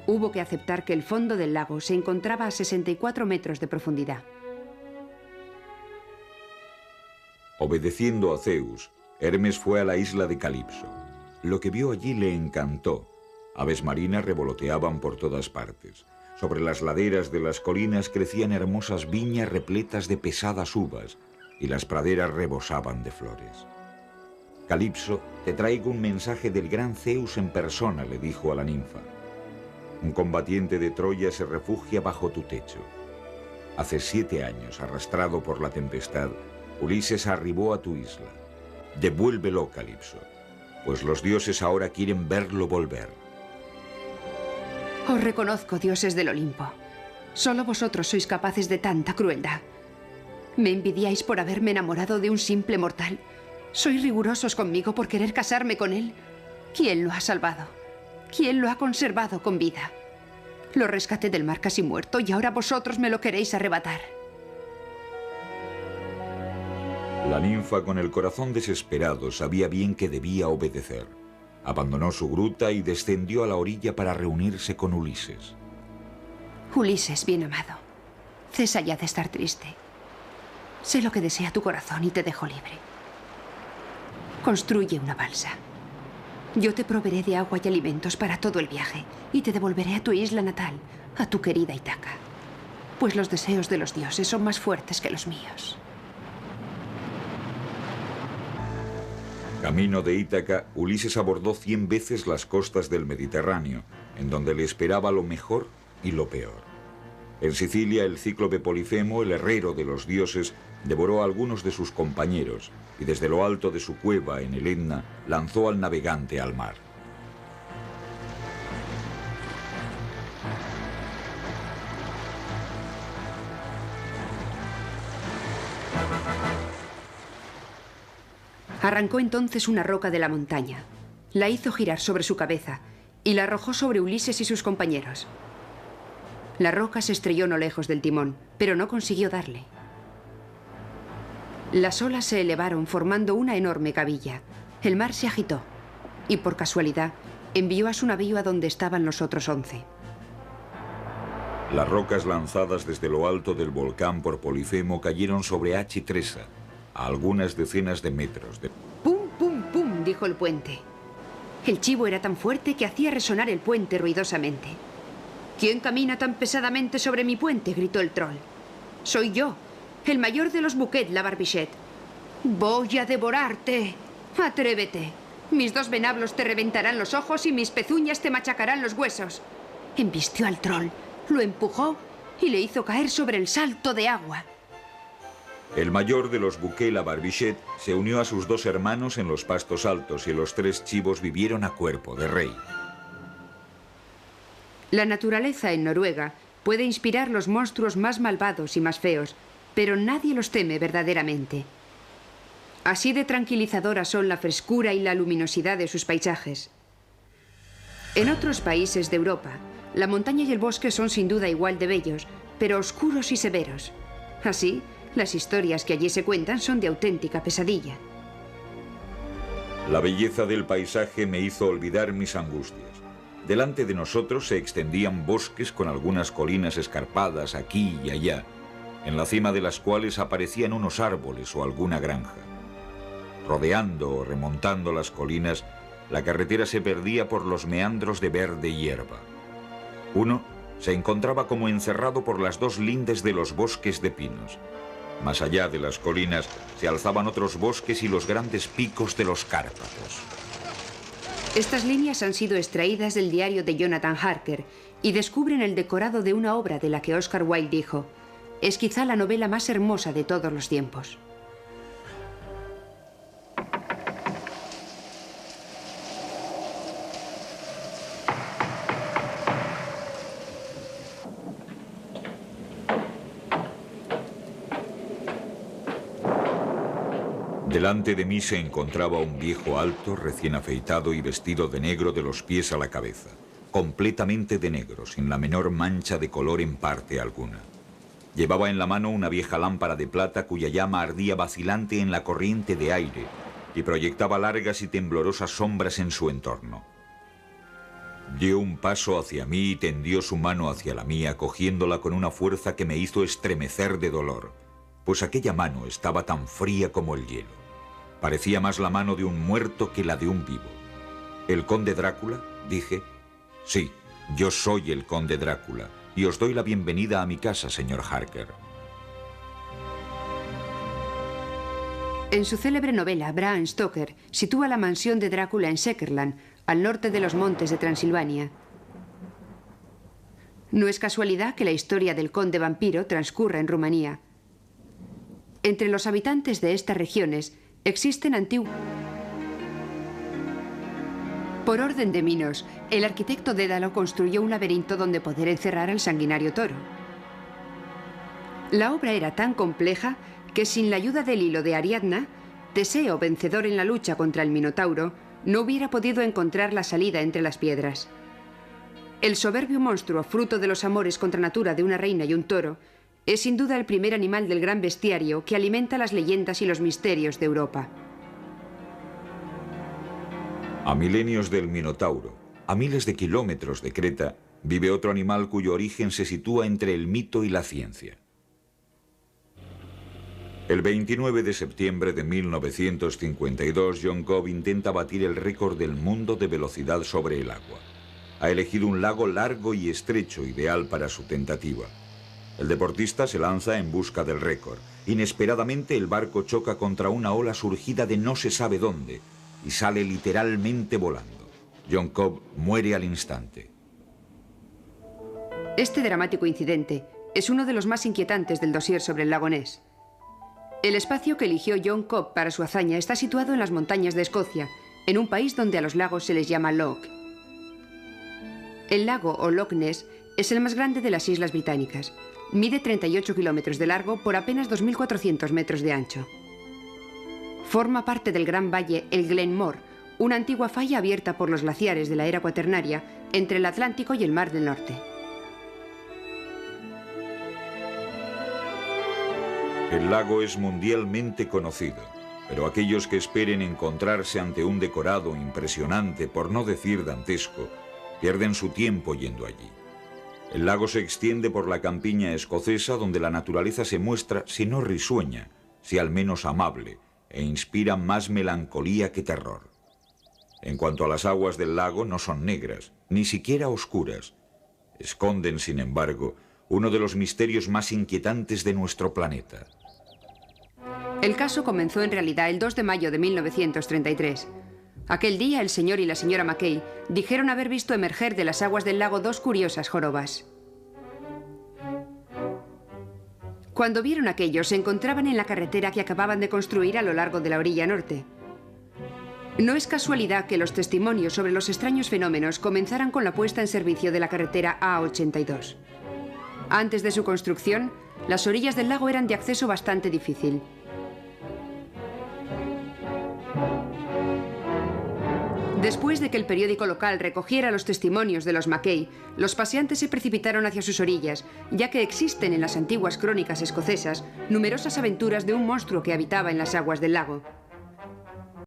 Speaker 2: Hubo que aceptar que el fondo del lago se encontraba a 64 metros de profundidad.
Speaker 1: Obedeciendo a Zeus, Hermes fue a la isla de Calipso. Lo que vio allí le encantó. Aves marinas revoloteaban por todas partes. Sobre las laderas de las colinas crecían hermosas viñas repletas de pesadas uvas, y las praderas rebosaban de flores. Calipso, te traigo un mensaje del gran Zeus en persona, le dijo a la ninfa. Un combatiente de Troya se refugia bajo tu techo. Hace 7 años, arrastrado por la tempestad, Ulises arribó a tu isla. Devuélvelo, Calipso, pues los dioses ahora quieren verlo volver.
Speaker 2: Os reconozco, dioses del Olimpo. Solo vosotros sois capaces de tanta crueldad. Me envidiáis por haberme enamorado de un simple mortal. Sois rigurosos conmigo por querer casarme con él. ¿Quién lo ha salvado? ¿Quién lo ha conservado con vida? Lo rescaté del mar casi muerto y ahora vosotros me lo queréis arrebatar.
Speaker 1: La ninfa, con el corazón desesperado, sabía bien que debía obedecer. Abandonó su gruta y descendió a la orilla para reunirse con Ulises.
Speaker 2: Ulises, bien amado, cesa ya de estar triste. Sé lo que desea tu corazón y te dejo libre. Construye una balsa. Yo te proveeré de agua y alimentos para todo el viaje y te devolveré a tu isla natal, a tu querida Ítaca. Pues los deseos de los dioses son más fuertes que los míos.
Speaker 1: Camino de Ítaca, Ulises abordó 100 veces las costas del Mediterráneo, en donde le esperaba lo mejor y lo peor. En Sicilia, el cíclope Polifemo, el herrero de los dioses, devoró a algunos de sus compañeros y desde lo alto de su cueva en el Etna lanzó al navegante al mar.
Speaker 2: Arrancó entonces una roca de la montaña, la hizo girar sobre su cabeza y la arrojó sobre Ulises y sus compañeros. La roca se estrelló no lejos del timón, pero no consiguió darle. Las olas se elevaron formando una enorme cabilla. El mar se agitó y, por casualidad, envió a su navío a donde estaban los otros 11.
Speaker 1: Las rocas lanzadas desde lo alto del volcán por Polifemo cayeron sobre Achitresa, a algunas decenas de metros de...
Speaker 2: ¡Pum, pum, pum!, dijo el puente. El chivo era tan fuerte que hacía resonar el puente ruidosamente. ¿Quién camina tan pesadamente sobre mi puente?, gritó el troll. Soy yo, el mayor de los Bouquet, la Barbichette. Voy a devorarte. Atrévete. Mis 2 venablos te reventarán los ojos y mis pezuñas te machacarán los huesos. Embistió al troll, lo empujó y le hizo caer sobre el salto de agua.
Speaker 1: El mayor de los Bouquet, la Barbichette, se unió a sus 2 hermanos en los pastos altos y los 3 chivos vivieron a cuerpo de rey.
Speaker 2: La naturaleza en Noruega puede inspirar los monstruos más malvados y más feos, pero nadie los teme verdaderamente. Así de tranquilizadoras son la frescura y la luminosidad de sus paisajes. En otros países de Europa, la montaña y el bosque son sin duda igual de bellos, pero oscuros y severos. Así, las historias que allí se cuentan son de auténtica pesadilla.
Speaker 1: La belleza del paisaje me hizo olvidar mis angustias. Delante de nosotros se extendían bosques con algunas colinas escarpadas aquí y allá, en la cima de las cuales aparecían unos árboles o alguna granja. Rodeando o remontando las colinas, la carretera se perdía por los meandros de verde hierba. Uno se encontraba como encerrado por las 2 lindes de los bosques de pinos. Más allá de las colinas se alzaban otros bosques y los grandes picos de los Cárpatos.
Speaker 2: Estas líneas han sido extraídas del diario de Jonathan Harker y descubren el decorado de una obra de la que Oscar Wilde dijo: es quizá la novela más hermosa de todos los tiempos.
Speaker 1: Delante de mí se encontraba un viejo alto, recién afeitado y vestido de negro de los pies a la cabeza, completamente de negro, sin la menor mancha de color en parte alguna. Llevaba en la mano una vieja lámpara de plata cuya llama ardía vacilante en la corriente de aire y proyectaba largas y temblorosas sombras en su entorno. Dio un paso hacia mí y tendió su mano hacia la mía, cogiéndola con una fuerza que me hizo estremecer de dolor. pues aquella mano estaba tan fría como el hielo. Parecía más la mano de un muerto que la de un vivo. ¿El conde Drácula?, dije. Sí, yo soy el conde Drácula, y os doy la bienvenida a mi casa, señor Harker.
Speaker 2: En su célebre novela, Bram Stoker sitúa la mansión de Drácula en Söderland, al norte de los montes de Transilvania. No es casualidad que la historia del conde vampiro transcurra en Rumanía. Entre los habitantes de estas regiones existen antiguos... Por orden de Minos, el arquitecto Dédalo construyó un laberinto donde poder encerrar al sanguinario toro. La obra era tan compleja que sin la ayuda del hilo de Ariadna, Teseo, vencedor en la lucha contra el Minotauro, no hubiera podido encontrar la salida entre las piedras. El soberbio monstruo, fruto de los amores contra natura de una reina y un toro, es sin duda el primer animal del gran bestiario que alimenta las leyendas y los misterios de Europa.
Speaker 1: A milenios del Minotauro, a miles de kilómetros de Creta, vive otro animal cuyo origen se sitúa entre el mito y la ciencia. El 29 de septiembre de 1952, John Cobb intenta batir el récord del mundo de velocidad sobre el agua. Ha elegido un lago largo y estrecho, ideal para su tentativa. El deportista se lanza en busca del récord. Inesperadamente, el barco choca contra una ola surgida de no se sabe dónde y sale literalmente volando. John Cobb muere al instante.
Speaker 2: Este dramático incidente es uno de los más inquietantes del dossier sobre el lago Ness. El espacio que eligió John Cobb para su hazaña está situado en las montañas de Escocia, en un país donde a los lagos se les llama loch. El lago o Loch Ness es el más grande de las Islas Británicas. Mide 38 kilómetros de largo por apenas 2.400 metros de ancho. Forma parte del gran valle el Glenmore, una antigua falla abierta por los glaciares de la era cuaternaria entre el Atlántico y el Mar del Norte.
Speaker 1: El lago es mundialmente conocido, pero aquellos que esperen encontrarse ante un decorado impresionante, por no decir dantesco, pierden su tiempo yendo allí. El lago se extiende por la campiña escocesa, donde la naturaleza se muestra, si no risueña, si al menos amable, e inspira más melancolía que terror. En cuanto a las aguas del lago, no son negras, ni siquiera oscuras. Esconden, sin embargo, uno de los misterios más inquietantes de nuestro planeta.
Speaker 2: El caso comenzó en realidad el 2 de mayo de 1933. Aquel día el señor y la señora Mackay dijeron haber visto emerger de las aguas del lago dos curiosas jorobas. Cuando vieron aquello, se encontraban en la carretera que acababan de construir a lo largo de la orilla norte. No es casualidad que los testimonios sobre los extraños fenómenos comenzaran con la puesta en servicio de la carretera A82. Antes de su construcción, las orillas del lago eran de acceso bastante difícil. Después de que el periódico local recogiera los testimonios de los Mackay, los paseantes se precipitaron hacia sus orillas, ya que existen en las antiguas crónicas escocesas numerosas aventuras de un monstruo que habitaba en las aguas del lago.